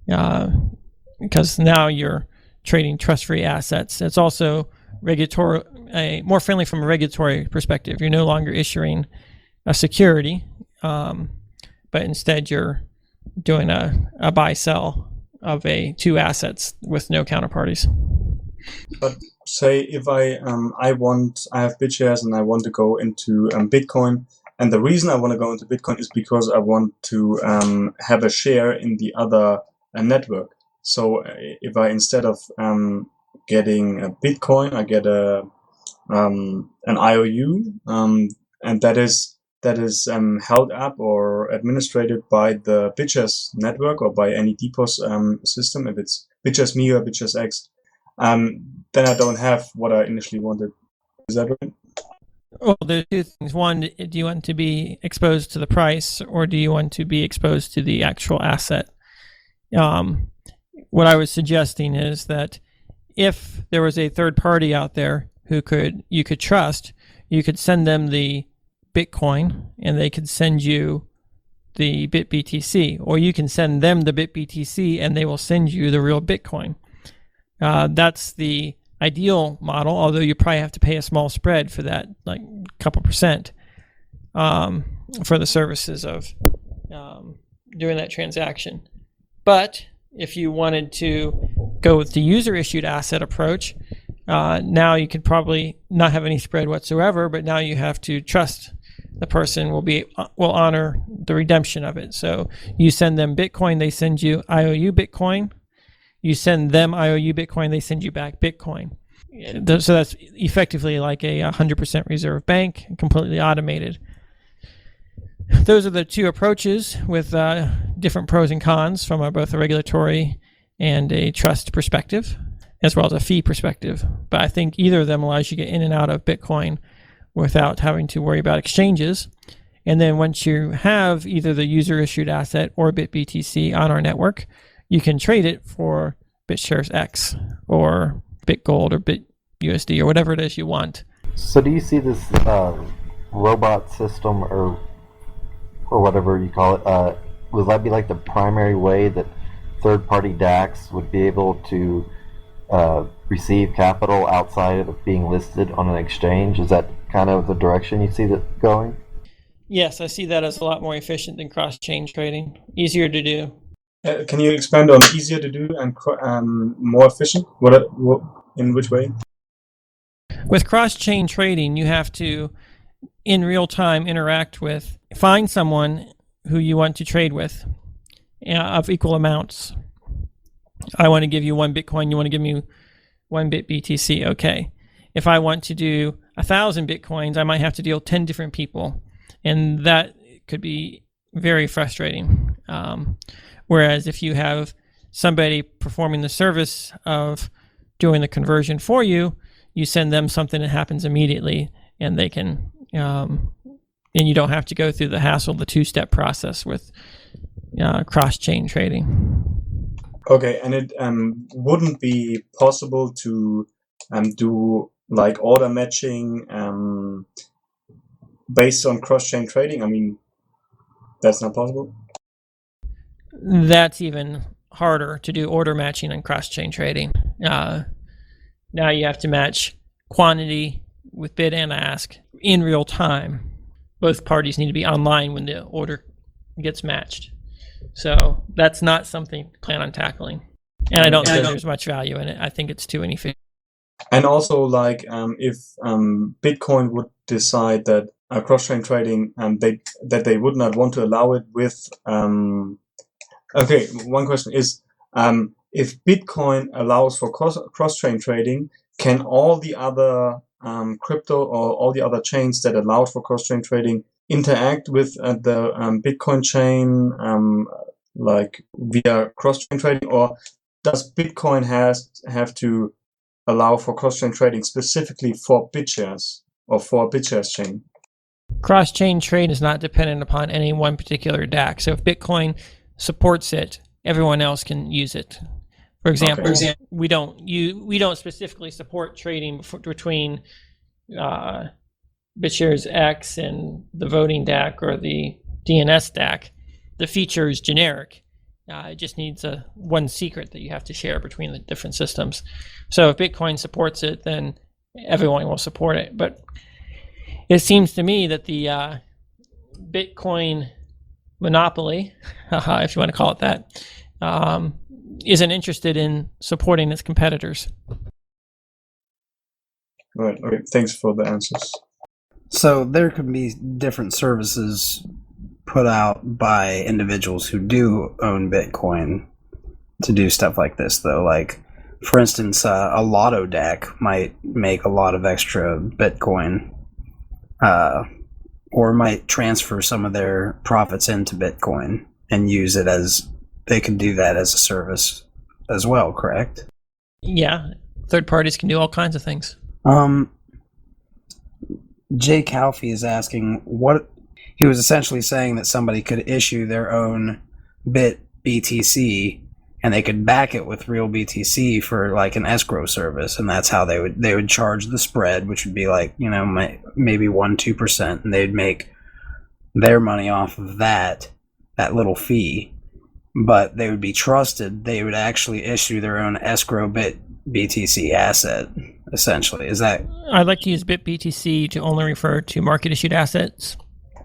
because now you're trading trust-free assets. It's also more friendly from a regulatory perspective. You're no longer issuing a security, but instead you're doing a buy-sell of two assets with no counterparties. But say if I have BitShares and I want to go into Bitcoin, and the reason I want to go into Bitcoin is because I want to have a share in the other network. So if I, instead of getting a Bitcoin, I get an IOU, and that is held up or administrated by the BitShares network or by any DPoS system. If it's BitShares Me or BitShares X, then I don't have what I initially wanted. Is that right? Well, there's two things. One, do you want to be exposed to the price, or do you want to be exposed to the actual asset? What I was suggesting is that if there was a third party out there who you could trust, you could send them the Bitcoin and they could send you the BitBTC, or you can send them the BitBTC and they will send you the real Bitcoin. That's the ideal model, although you probably have to pay a small spread for that, like a couple percent, for the services of doing that transaction. But if you wanted to go with the user-issued asset approach, now you could probably not have any spread whatsoever, but now you have to trust the person will honor the redemption of it. So you send them Bitcoin, they send you IOU Bitcoin. You send them IOU Bitcoin, they send you back Bitcoin. So that's effectively like a 100% reserve bank, completely automated. Those are the two approaches with different pros and cons from both a regulatory and a trust perspective, as well as a fee perspective. But I think either of them allows you to get in and out of Bitcoin without having to worry about exchanges. And then once you have either the user-issued asset or BitBTC on our network, you can trade it for BItshares X or BitGold or BitUSD or whatever it is you want. So do you see this robot system or whatever you call it, would that be like the primary way that third-party DACs would be able to receive capital outside of being listed on an exchange? Is that kind of the direction you see that going? Yes, I see that as a lot more efficient than cross-chain trading. Easier to do. Can you expand on easier to do and more efficient? What in which way? With cross-chain trading, you have to, in real time, find someone who you want to trade with of equal amounts. I want to give you 1 Bitcoin, you want to give me 1 BitBTC, okay. If I want to do 1,000 Bitcoins, I might have to deal with 10 different people, and that could be very frustrating. Whereas if you have somebody performing the service of doing the conversion for you, you send them something that happens immediately, and they can, and you don't have to go through the hassle, the two-step process with cross-chain trading. Okay, and it wouldn't be possible to do like order matching based on cross-chain trading? I mean, that's not possible? That's even harder to do order matching and cross-chain trading. Now you have to match quantity with bid and ask in real time. Both parties need to be online when the order gets matched. So that's not something I plan on tackling. And I don't think there's much value in it. I think it's too inefficient. And also, like, if Bitcoin would decide that cross-chain trading, that they would not want to allow it with... Okay, one question is, if Bitcoin allows for cross-chain trading, can all the other crypto or all the other chains that allow for cross-chain trading interact with the Bitcoin chain like via cross-chain trading, or does Bitcoin have to allow for cross-chain trading specifically for BitShares or for BitShares chain? Cross-chain trade is not dependent upon any one particular DAC. So if Bitcoin supports it, everyone else can use it. For example, we don't specifically support trading between BitShares X and the voting DAC or the DNS DAC. The feature is generic. It just needs one secret that you have to share between the different systems. So if Bitcoin supports it, then everyone will support it. But it seems to me that the Bitcoin monopoly, if you want to call it that, isn't interested in supporting its competitors. Right. Okay. Thanks for the answers. So there could be different services put out by individuals who do own Bitcoin to do stuff like this, though. Like, for instance, a Lotto DAC might make a lot of extra Bitcoin, or might transfer some of their profits into Bitcoin and use it as, they can do that as a service as well, correct? Yeah, third parties can do all kinds of things. Jay Calfee is asking what he was essentially saying, that somebody could issue their own BitBTC and they could back it with real BTC for like an escrow service, and that's how they would charge the spread, which would be like, you know, maybe 1-2%, and they'd make their money off of that little fee. But they would be trusted. They would actually issue their own escrow BTC asset, essentially. Is that? I'd like to use BitBTC to only refer to market issued assets.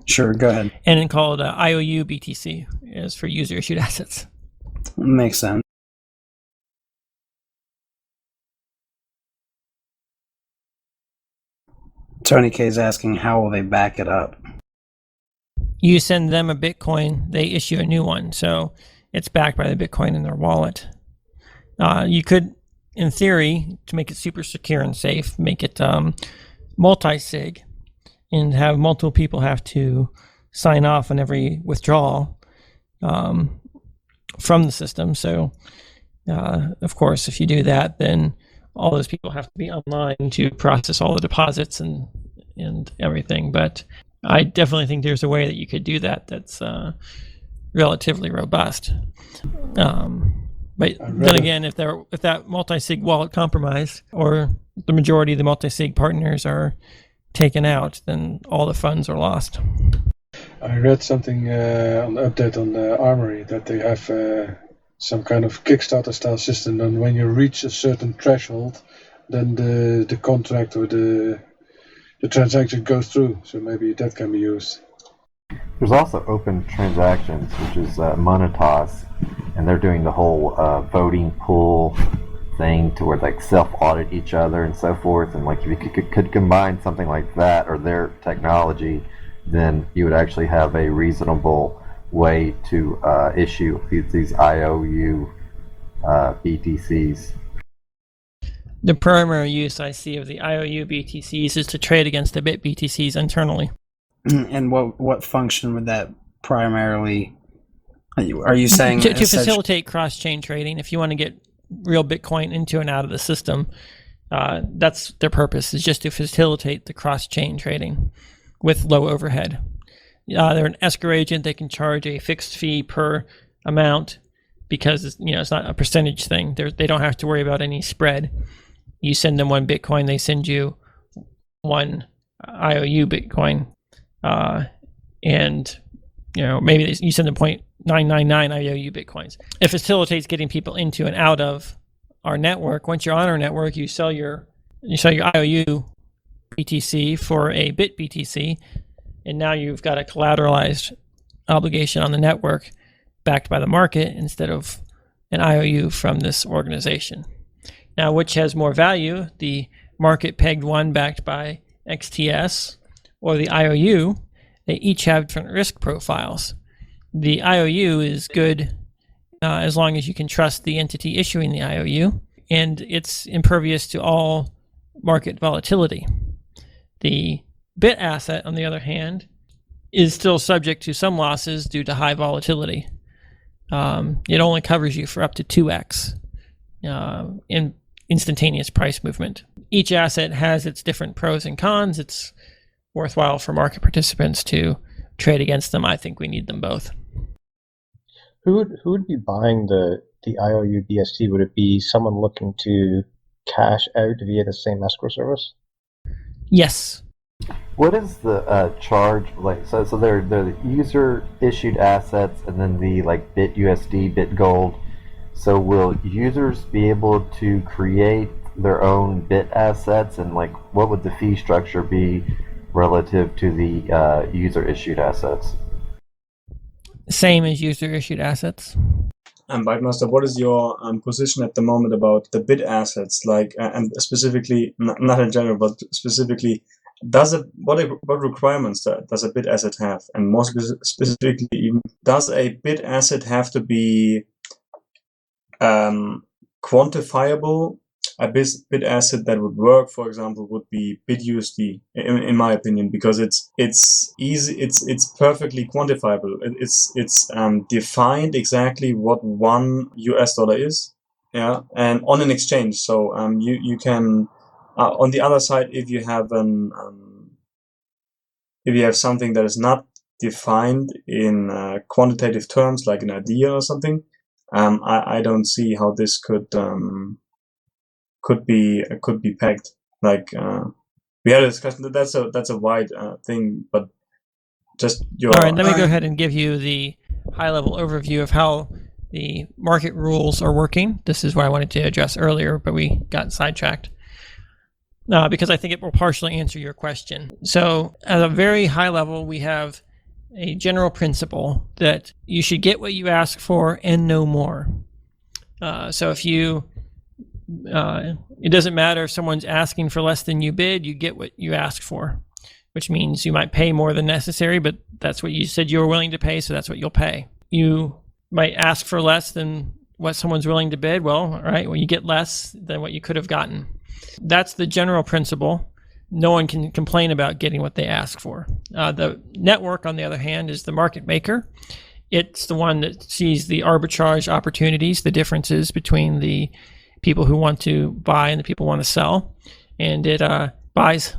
Sure, go ahead. And then call it IOU BTC is for user issued assets. Makes sense. Tony K is asking, how will they back it up? You send them a Bitcoin, they issue a new one. So it's backed by the Bitcoin in their wallet. You could, in theory, to make it super secure and safe, make it multi-sig and have multiple people have to sign off on every withdrawal from the system. So, of course, if you do that, then all those people have to be online to process all the deposits and everything. But I definitely think there's a way that you could do that that's relatively robust. But then again, if that multi-sig wallet compromised, or the majority of the multi-sig partners are taken out, then all the funds are lost. I read something on the update on the Armory that they have some kind of Kickstarter style system, and when you reach a certain threshold, then the contract or the transaction goes through. So maybe that can be used. There's also open transactions, which is Monetas, and they're doing the whole voting pool thing to where like self-audit each other and so forth. And like if you could combine something like that or their technology, then you would actually have a reasonable way to issue these IOU BTCs. The primary use I see of the IOU BTCs is to trade against the BitBTCs internally. And what function would that primarily? Are you saying to facilitate cross-chain trading? If you want to get real Bitcoin into and out of the system, that's their purpose, is just to facilitate the cross-chain trading with low overhead. They're an escrow agent. They can charge a fixed fee per amount because it's not a percentage thing. They don't have to worry about any spread. You send them one Bitcoin, they send you one IOU Bitcoin. And maybe you send them 0.999 IOU Bitcoins. It facilitates getting people into and out of our network. Once you're on our network, you sell your IOU BTC for a BitBTC, and now you've got a collateralized obligation on the network backed by the market instead of an IOU from this organization. Now, which has more value, the market pegged one backed by XTS or the IOU? They each have different risk profiles. The IOU is good as long as you can trust the entity issuing the IOU, and it's impervious to all market volatility. The bit asset, on the other hand, is still subject to some losses due to high volatility. It only covers you for up to 2x in instantaneous price movement. Each asset has its different pros and cons. It's worthwhile for market participants to trade against them. I think we need them both. Who would be buying the IOU BST? Would it be someone looking to cash out via the same escrow service? Yes. What is the charge like? So they're the user issued assets, and then the like BitUSD, BitGold. So will users be able to create their own bit assets, and like what would the fee structure be relative to the user issued assets? Same as user issued assets. Bytemaster, what is your position at the moment about the bit assets? Like, and specifically, not in general, but specifically, what requirements does a bit asset have? And more specifically, even, does a bit asset have to be quantifiable? A bit asset that would work, for example, would be BitUSD, in my opinion, because it's easy, it's perfectly quantifiable. It's defined exactly what $1 is, yeah, and on an exchange. So you can on the other side, if you have something that is not defined in quantitative terms, like an idea or something, I don't see how this could be pegged. Like we had a discussion. That's a wide thing, but just your. All right, let me go ahead and give you the high-level overview of how the market rules are working. This is what I wanted to address earlier, but we got sidetracked because I think it will partially answer your question. So at a very high level, we have a general principle that you should get what you ask for and no more. So if you, it doesn't matter if someone's asking for less than you bid, you get what you ask for, which means you might pay more than necessary, but that's what you said you were willing to pay, so that's what you'll pay. You might ask for less than what someone's willing to bid. Well, all right, well, you get less than what you could have gotten. That's the general principle. No one can complain about getting what they ask for. The network, on the other hand, is the market maker. It's the one that sees the arbitrage opportunities, the differences between the people who want to buy and the people who want to sell. And it buys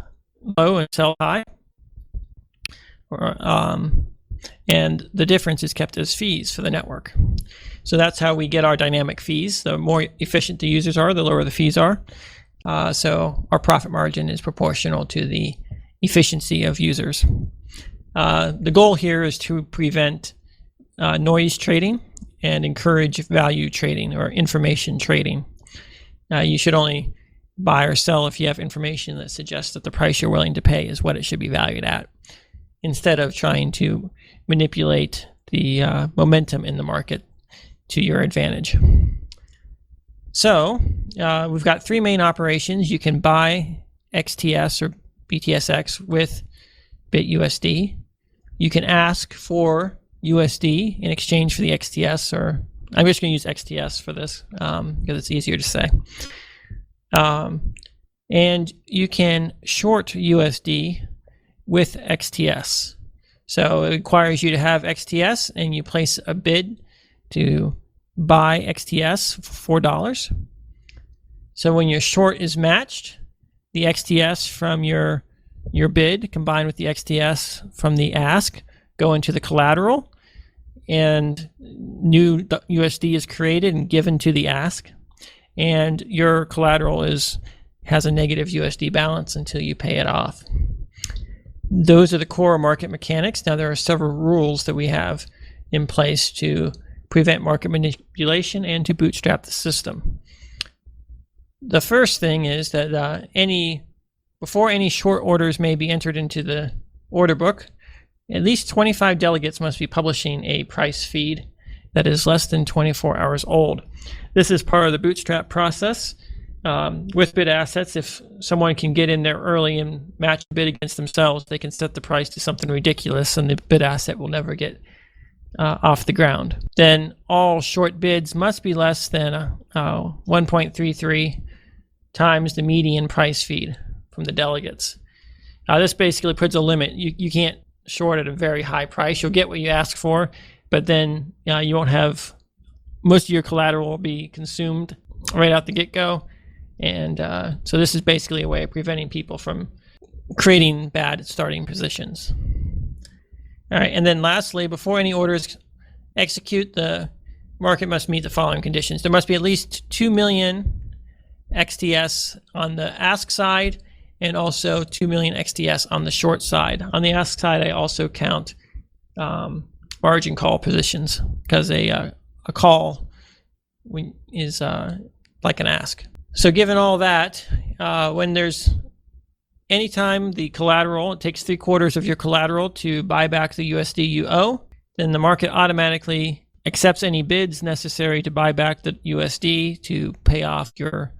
low and sells high. And the difference is kept as fees for the network. So that's how we get our dynamic fees. The more efficient the users are, the lower the fees are. So our profit margin is proportional to the efficiency of users. The goal here is to prevent noise trading and encourage value trading or information trading. You should only buy or sell if you have information that suggests that the price you're willing to pay is what it should be valued at, instead of trying to manipulate the momentum in the market to your advantage. So we've got three main operations. You can buy XTS or BTSX with BitUSD. You can ask for USD in exchange for the XTS, or I'm just going to use XTS for this because it's easier to say. And you can short USD with XTS. So it requires you to have XTS, and you place a bid to buy XTS for $4. So when your short is matched, the XTS from your bid combined with the XTS from the ask go into the collateral, and new USD is created and given to the ask, and your collateral has a negative USD balance until you pay it off. Those are the core market mechanics. Now there are several rules that we have in place to prevent market manipulation and to bootstrap the system. The first thing is that before any short orders may be entered into the order book, at least 25 delegates must be publishing a price feed that is less than 24 hours old. This is part of the bootstrap process. With bid assets, if someone can get in there early and match a bid against themselves, they can set the price to something ridiculous, and the bid asset will never get off the ground. Then all short bids must be less than 1.33 times the median price feed from the delegates. This basically puts a limit. You can't short at a very high price. You'll get what you ask for, but then you won't have, most of your collateral will be consumed right out the get-go. And so this is basically a way of preventing people from creating bad starting positions. All right, and then lastly, before any orders execute, the market must meet the following conditions. There must be at least 2 million XTS on the ask side, and also 2 million XTS on the short side. On the ask side, I also count margin call positions, because a call is like an ask. So given all that, when there's anytime the collateral, it takes 3/4 of your collateral to buy back the USD you owe, then the market automatically accepts any bids necessary to buy back the USD to pay off your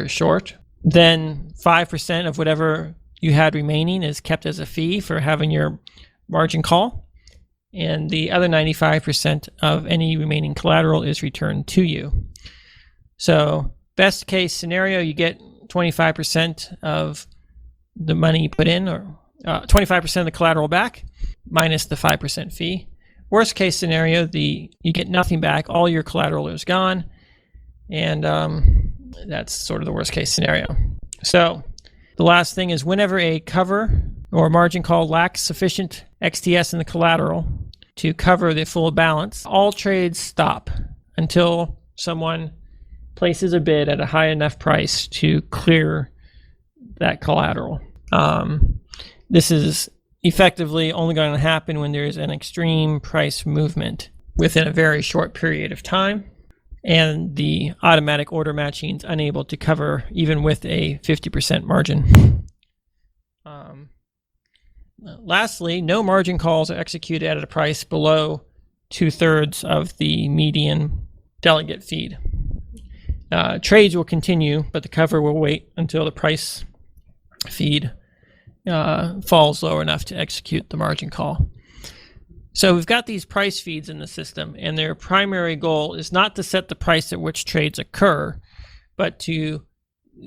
short. Then 5% of whatever you had remaining is kept as a fee for having your margin call, and the other 95% of any remaining collateral is returned to you. So best case scenario, you get 25% of the money you put in, or 25% of the collateral back minus the 5% fee. Worst case scenario, you get nothing back, all your collateral is gone, and that's sort of the worst case scenario. So the last thing is, whenever a cover or margin call lacks sufficient XTS in the collateral to cover the full balance, all trades stop until someone places a bid at a high enough price to clear that collateral. This is effectively only going to happen when there's an extreme price movement within a very short period of time, and the automatic order matching is unable to cover even with a 50% margin. Lastly, no margin calls are executed at a price below 2/3 of the median delegate feed. Trades will continue, but the cover will wait until the price feed falls low enough to execute the margin call. So we've got these price feeds in the system, and their primary goal is not to set the price at which trades occur, but to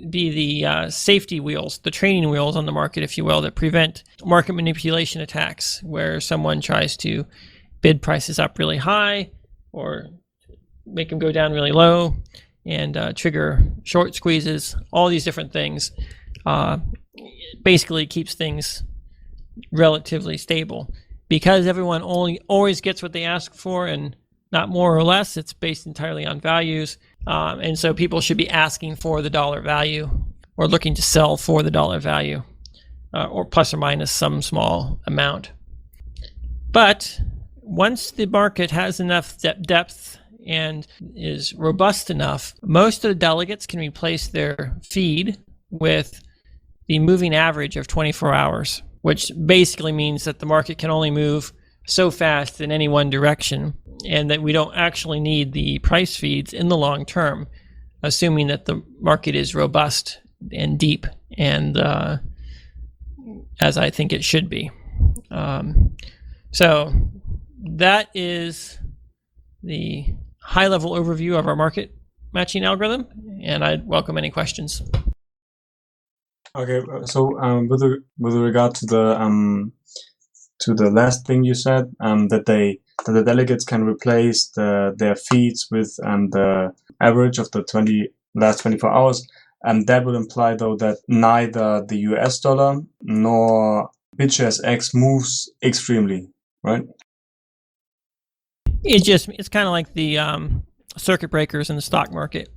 be the safety wheels, the training wheels on the market, if you will, that prevent market manipulation attacks, where someone tries to bid prices up really high or make them go down really low and trigger short squeezes. All these different things basically keeps things relatively stable. Because everyone always gets what they ask for and not more or less, it's based entirely on values. And so people should be asking for the dollar value or looking to sell for the dollar value, or plus or minus some small amount. But once the market has enough depth and is robust enough, most of the delegates can replace their feed with the moving average of 24 hours, which basically means that the market can only move so fast in any one direction, and that we don't actually need the price feeds in the long term, assuming that the market is robust and deep, and as I think it should be. So that is the high-level overview of our market matching algorithm, and I'd welcome any questions. Okay, so with regard to the last thing you said, that the delegates can replace their feeds with the average of the last 24 hours, and that would imply though that neither the US dollar nor BItshares X moves extremely, right? It's kind of like the circuit breakers in the stock market.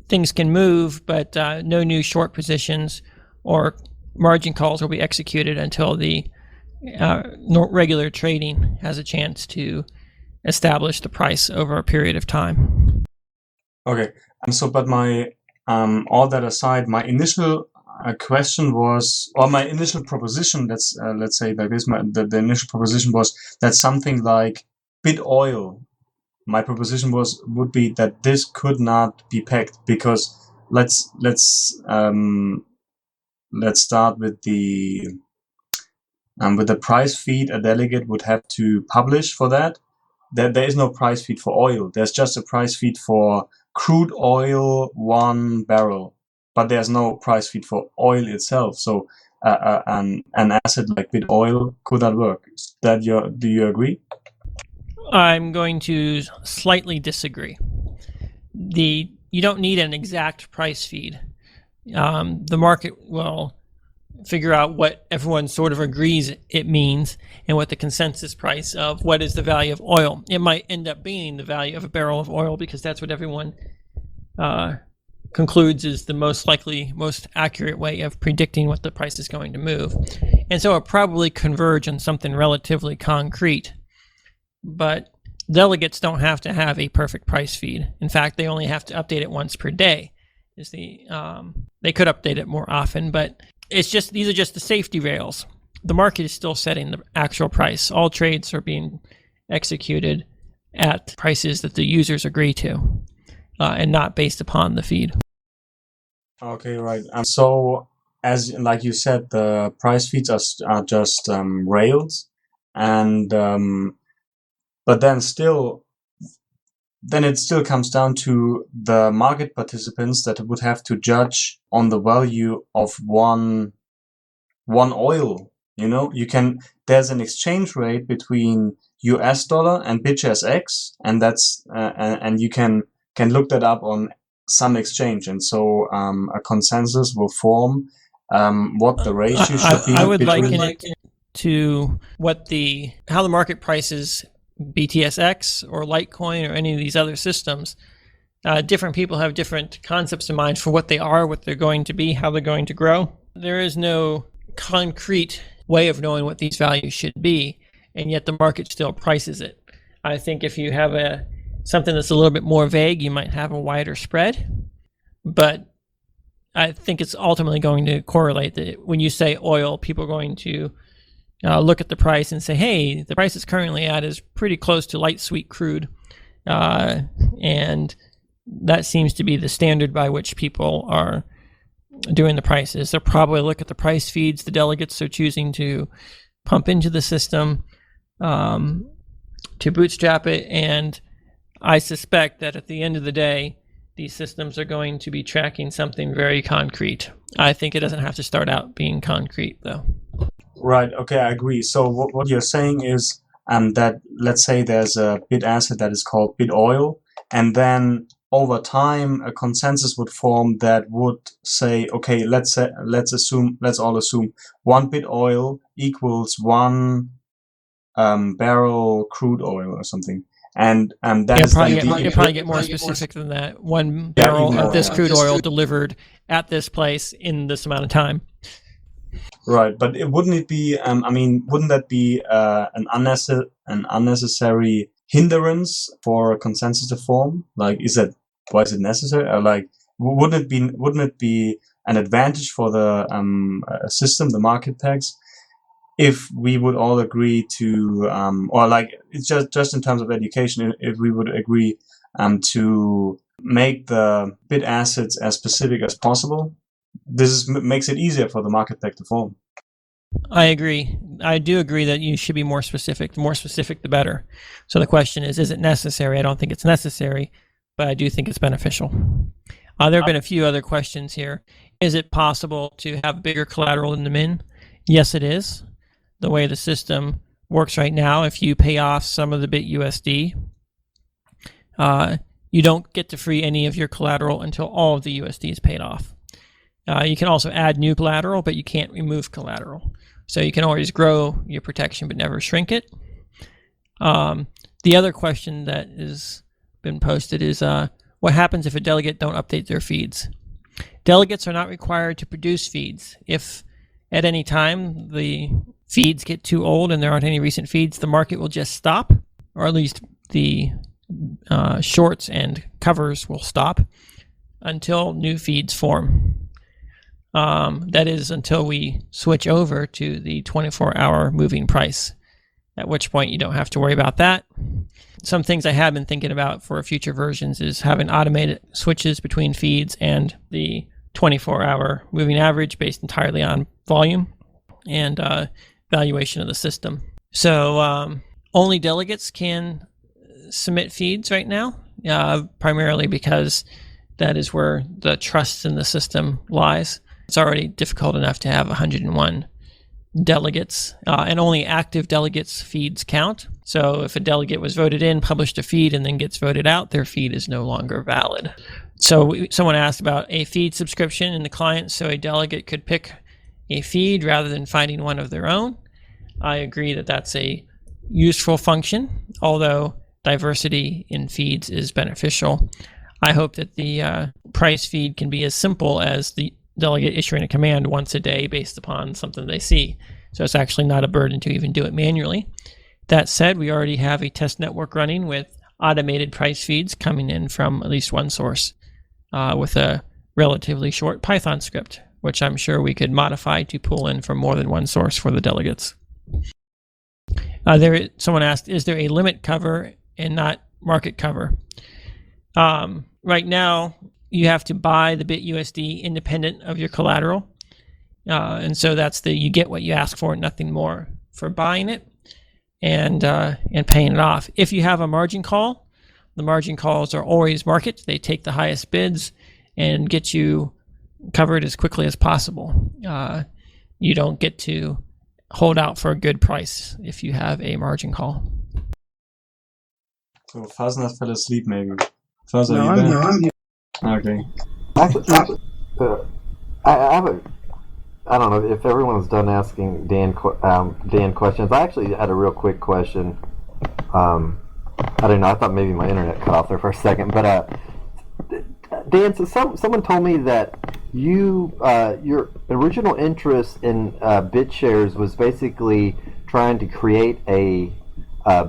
Things can move, but no new short positions or margin calls will be executed until the regular trading has a chance to establish the price over a period of time. Okay, so but my all that aside, my initial question was, or my initial proposition, let's say like this, the initial proposition was that something like BitOil. My proposition would be that this could not be pegged, because let's start with the price feed. A delegate would have to publish for that. There is no price feed for oil. There's just a price feed for crude oil 1 barrel, but there's no price feed for oil itself. So an asset like BitOil could not work. Do you agree? I'm going to slightly disagree. You don't need an exact price feed. The market will figure out what everyone sort of agrees it means and what the consensus price of what is the value of oil. It might end up being the value of a barrel of oil because that's what everyone concludes is the most likely, most accurate way of predicting what the price is going to move. And so it'll probably converge on something relatively concrete. But delegates don't have to have a perfect price feed. In fact, they only have to update it once per day. They could update it more often, but these are just the safety rails. The market is still setting the actual price. All trades are being executed at prices that the users agree to, and not based upon the feed. Okay, right. So as like you said, the price feeds are just rails, and but then it still comes down to the market participants that would have to judge on the value of one oil. There's an exchange rate between US dollar and BItshares X, and that's and you can look that up on some exchange, and so a consensus will form what the ratio should be. I would liken it to how the market prices BTSX or Litecoin or any of these other systems, different people have different concepts in mind for what they are, what they're going to be, how they're going to grow. There is no concrete way of knowing what these values should be, and yet the market still prices it. I think if you have something that's a little bit more vague, you might have a wider spread, but I think it's ultimately going to correlate that when you say oil, people are going to look at the price and say, hey, the price it's currently at is pretty close to light sweet crude, and that seems to be the standard by which people are doing the prices. They'll probably look at the price feeds the delegates are choosing to pump into the system to bootstrap it, and I suspect that at the end of the day, these systems are going to be tracking something very concrete. I think it doesn't have to start out being concrete, though. Right. Okay, I agree. So what you're saying is that, let's say there's a bit asset that is called bit oil, and then over time a consensus would form that would say, okay, let's all assume 1 bit oil equals 1 barrel crude oil or something. And that is you'll probably get more specific than that. 1 barrel of this crude oil delivered at this place in this amount of time. Right, but wouldn't it be? Wouldn't that be an unnecessary hindrance for a consensus to form? Like, why is it necessary? Or like, wouldn't it be an advantage for the system, the market pegs, if we would all agree to, or like, it's just in terms of education, if we would agree to make the bit assets as specific as possible? This makes it easier for the market peg to form. I agree. I do agree that you should be more specific. The more specific, the better. So the question is it necessary? I don't think it's necessary, but I do think it's beneficial. There have been a few other questions here. Is it possible to have bigger collateral in the min? Yes, it is. The way the system works right now, if you pay off some of the BitUSD, you don't get to free any of your collateral until all of the USD is paid off. You can also add new collateral, but you can't remove collateral. So you can always grow your protection, but never shrink it. The other question that has been posted is, what happens if a delegate don't update their feeds? Delegates are not required to produce feeds. If at any time the feeds get too old and there aren't any recent feeds, the market will just stop, or at least the shorts and covers will stop until new feeds form. That is until we switch over to the 24-hour moving price, at which point you don't have to worry about that. Some things I have been thinking about for future versions is having automated switches between feeds and the 24-hour moving average based entirely on volume and valuation of the system. So only delegates can submit feeds right now, primarily because that is where the trust in the system lies. It's already difficult enough to have 101 delegates, and only active delegates' feeds count. So if a delegate was voted in, published a feed, and then gets voted out, their feed is no longer valid. So someone asked about a feed subscription in the client, so a delegate could pick a feed rather than finding one of their own. I agree that that's a useful function, although diversity in feeds is beneficial. I hope that the price feed can be as simple as the delegate issuing a command once a day based upon something they see. So it's actually not a burden to even do it manually. That said, we already have a test network running with automated price feeds coming in from at least one source with a relatively short Python script, which I'm sure we could modify to pull in from more than one source for the delegates. Someone asked, is there a limit cover and not market cover? Right now, you have to buy the BitUSD independent of your collateral. And so that's you get what you ask for, nothing more for buying it and paying it off. If you have a margin call, the margin calls are always market. They take the highest bids and get you covered as quickly as possible. You don't get to hold out for a good price if you have a margin call. So Fasna fell asleep maybe. Fasna, No, are you there? I'm here. Okay. Actually, I have I don't know if everyone's done asking Dan questions. I actually had a real quick question. I don't know. I thought maybe my internet cut off there for a second, but Dan, so someone told me that your original interest in BitShares was basically trying to create a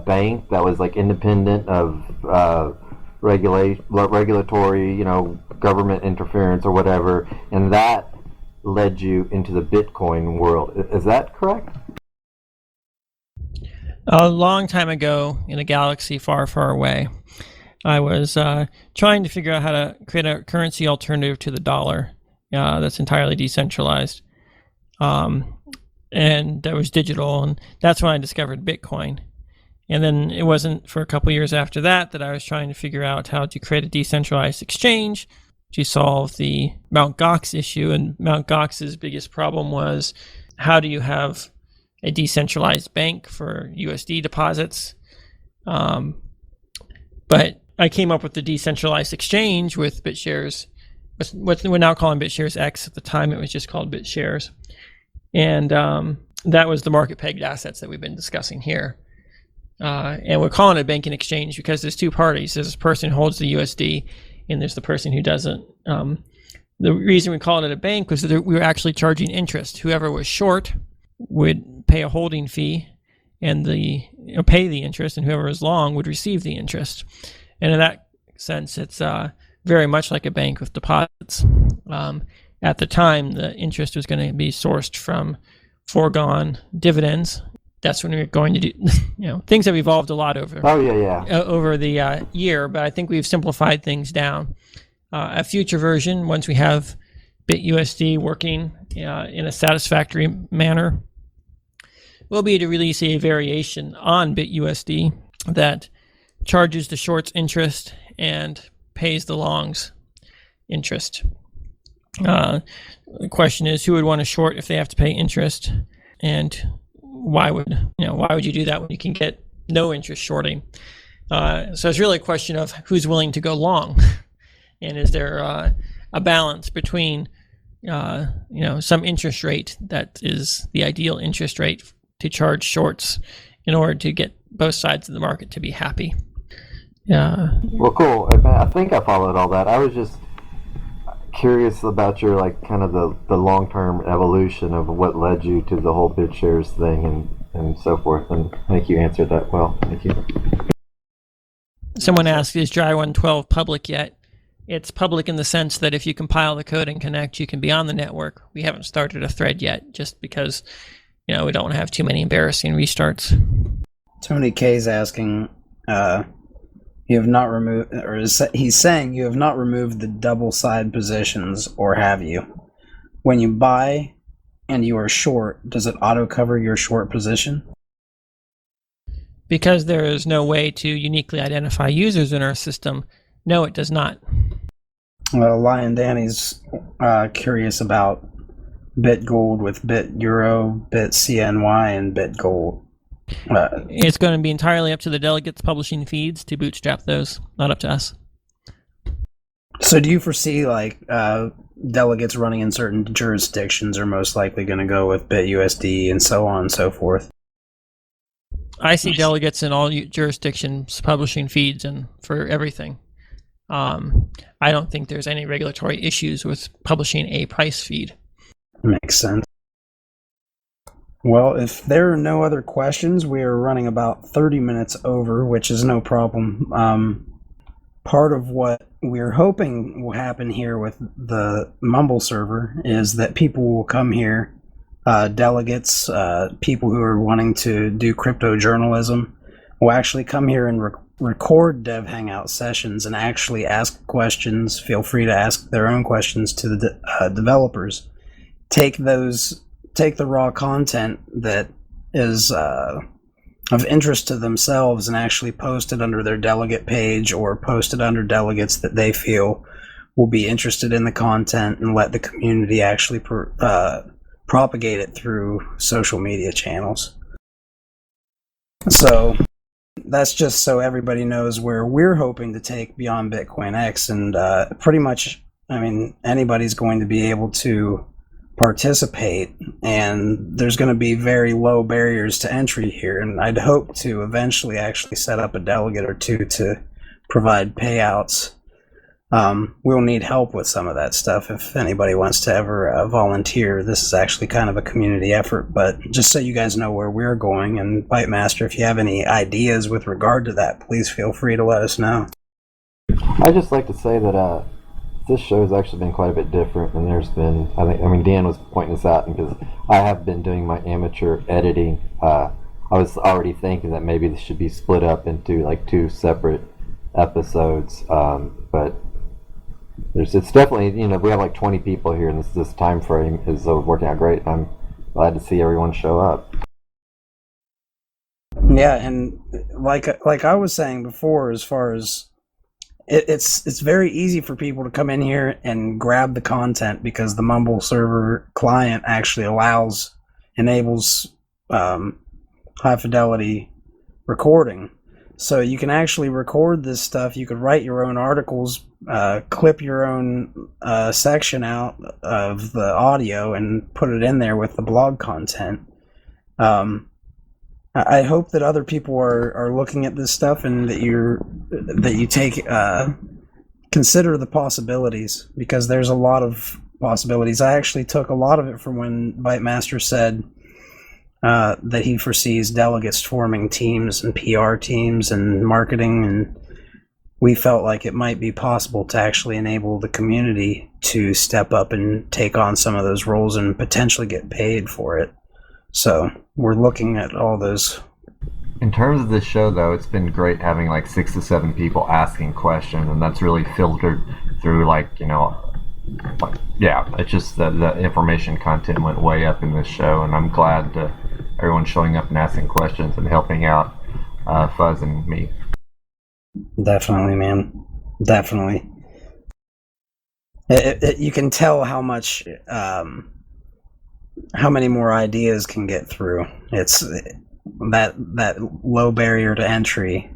bank that was like independent of regulatory, government interference or whatever, and that led you into the Bitcoin world. Is that correct? A long time ago, in a galaxy far, far away, I was trying to figure out how to create a currency alternative to the dollar that's entirely decentralized, and that was digital, and that's when I discovered Bitcoin. And then it wasn't for a couple years after that I was trying to figure out how to create a decentralized exchange to solve the Mt. Gox issue. And Mt. Gox's biggest problem was, how do you have a decentralized bank for USD deposits? But I came up with the decentralized exchange with BitShares, what we're now calling BitShares X. At the time, it was just called BitShares. And that was the market pegged assets that we've been discussing here. And we're calling it a banking exchange because there's two parties. There's this person who holds the USD, and there's the person who doesn't. The reason we called it a bank was that we were actually charging interest. Whoever was short would pay a holding fee and pay the interest, and whoever was long would receive the interest. And in that sense, it's very much like a bank with deposits. At the time, the interest was going to be sourced from foregone dividends. That's when we were going to do, things have evolved a lot over the year, but I think we've simplified things down. A future version, once we have BitUSD working in a satisfactory manner, will be to release a variation on BitUSD that charges the shorts interest and pays the longs interest. The question is, who would want to short if they have to pay interest, and why would you do that when you can get no interest shorting? So it's really a question of who's willing to go long, and is there a balance between some interest rate that is the ideal interest rate to charge shorts in order to get both sides of the market to be happy. Well, cool. I think I followed all that. I was just curious about your kind of the long-term evolution of what led you to the whole BitShares thing and so forth, and I think you answered that well. Thank you. Someone asked, is Dry 112 public yet? It's public in the sense that if you compile the code and connect, you can be on the network. We haven't started a thread yet, just because we don't want to have too many embarrassing restarts. Tony K's asking, you have not removed, or he's saying you have not removed the double side positions, or have you? When you buy and you are short, does it auto cover your short position? Because there is no way to uniquely identify users in our system, no, it does not. Well, Lion Danny's curious about BitGold with BitEuro, BitCNY, and BitGold. It's going to be entirely up to the delegates publishing feeds to bootstrap those, not up to us. So do you foresee delegates running in certain jurisdictions are most likely going to go with BitUSD and so on and so forth? I see delegates in all jurisdictions publishing feeds and for everything. I don't think there's any regulatory issues with publishing a price feed. Makes sense. Well, if there are no other questions, we are running about 30 minutes over, which is no problem. Part of what we're hoping will happen here with the Mumble server is that people will come here, delegates, people who are wanting to do crypto journalism, will actually come here and record Dev Hangout sessions and actually ask questions. Feel free to ask their own questions to the developers. Take the raw content that is of interest to themselves and actually post it under their delegate page, or post it under delegates that they feel will be interested in the content, and let the community actually propagate it through social media channels. So that's just so everybody knows where we're hoping to take Beyond Bitcoin X, and pretty much, anybody's going to be able to participate, and there's going to be very low barriers to entry here, and I'd hope to eventually actually set up a delegate or two to provide payouts. We'll need help with some of that stuff if anybody wants to ever volunteer. This is actually kind of a community effort, but just so you guys know where we're going, and Bytemaster, if you have any ideas with regard to that, please feel free to let us know. I'd just like to say that this show has actually been quite a bit different than there's been. I mean, Dan was pointing this out because I have been doing my amateur editing. I was already thinking that maybe this should be split up into like 2 separate episodes, but it's definitely, we have like 20 people here, and this time frame is working out great. I'm glad to see everyone show up. Yeah, and like I was saying before, as far as it's very easy for people to come in here and grab the content because the Mumble server client actually enables high fidelity recording. So you can actually record this stuff. You could write your own articles, clip your own section out of the audio and put it in there with the blog content. I hope that other people are looking at this stuff and that you take consider the possibilities, because there's a lot of possibilities. I actually took a lot of it from when Bytemaster said that he foresees delegates forming teams and PR teams and marketing, and we felt like it might be possible to actually enable the community to step up and take on some of those roles and potentially get paid for it. So we're looking at all those. In terms of this show, though, it's been great having like 6 to 7 people asking questions, and that's really filtered through it's just the information content went way up in this show, and I'm glad everyone's showing up and asking questions and helping out Fuzz and me. Definitely, man. Definitely. You can tell how much, how many more ideas can get through. It's that low barrier to entry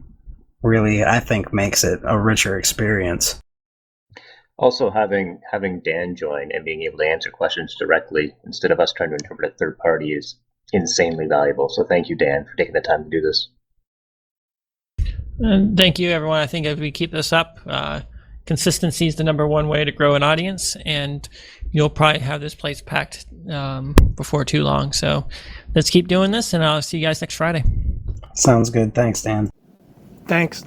really, I think, makes it a richer experience. Also, having Dan join and being able to answer questions directly instead of us trying to interpret a third party is insanely valuable. So thank you, Dan, for taking the time to do this. And thank you, everyone. I think if we keep this up, consistency is the #1 way to grow an audience, and you'll probably have this place packed before too long. So let's keep doing this, and I'll see you guys next Friday. Sounds good. Thanks, Dan. Thanks.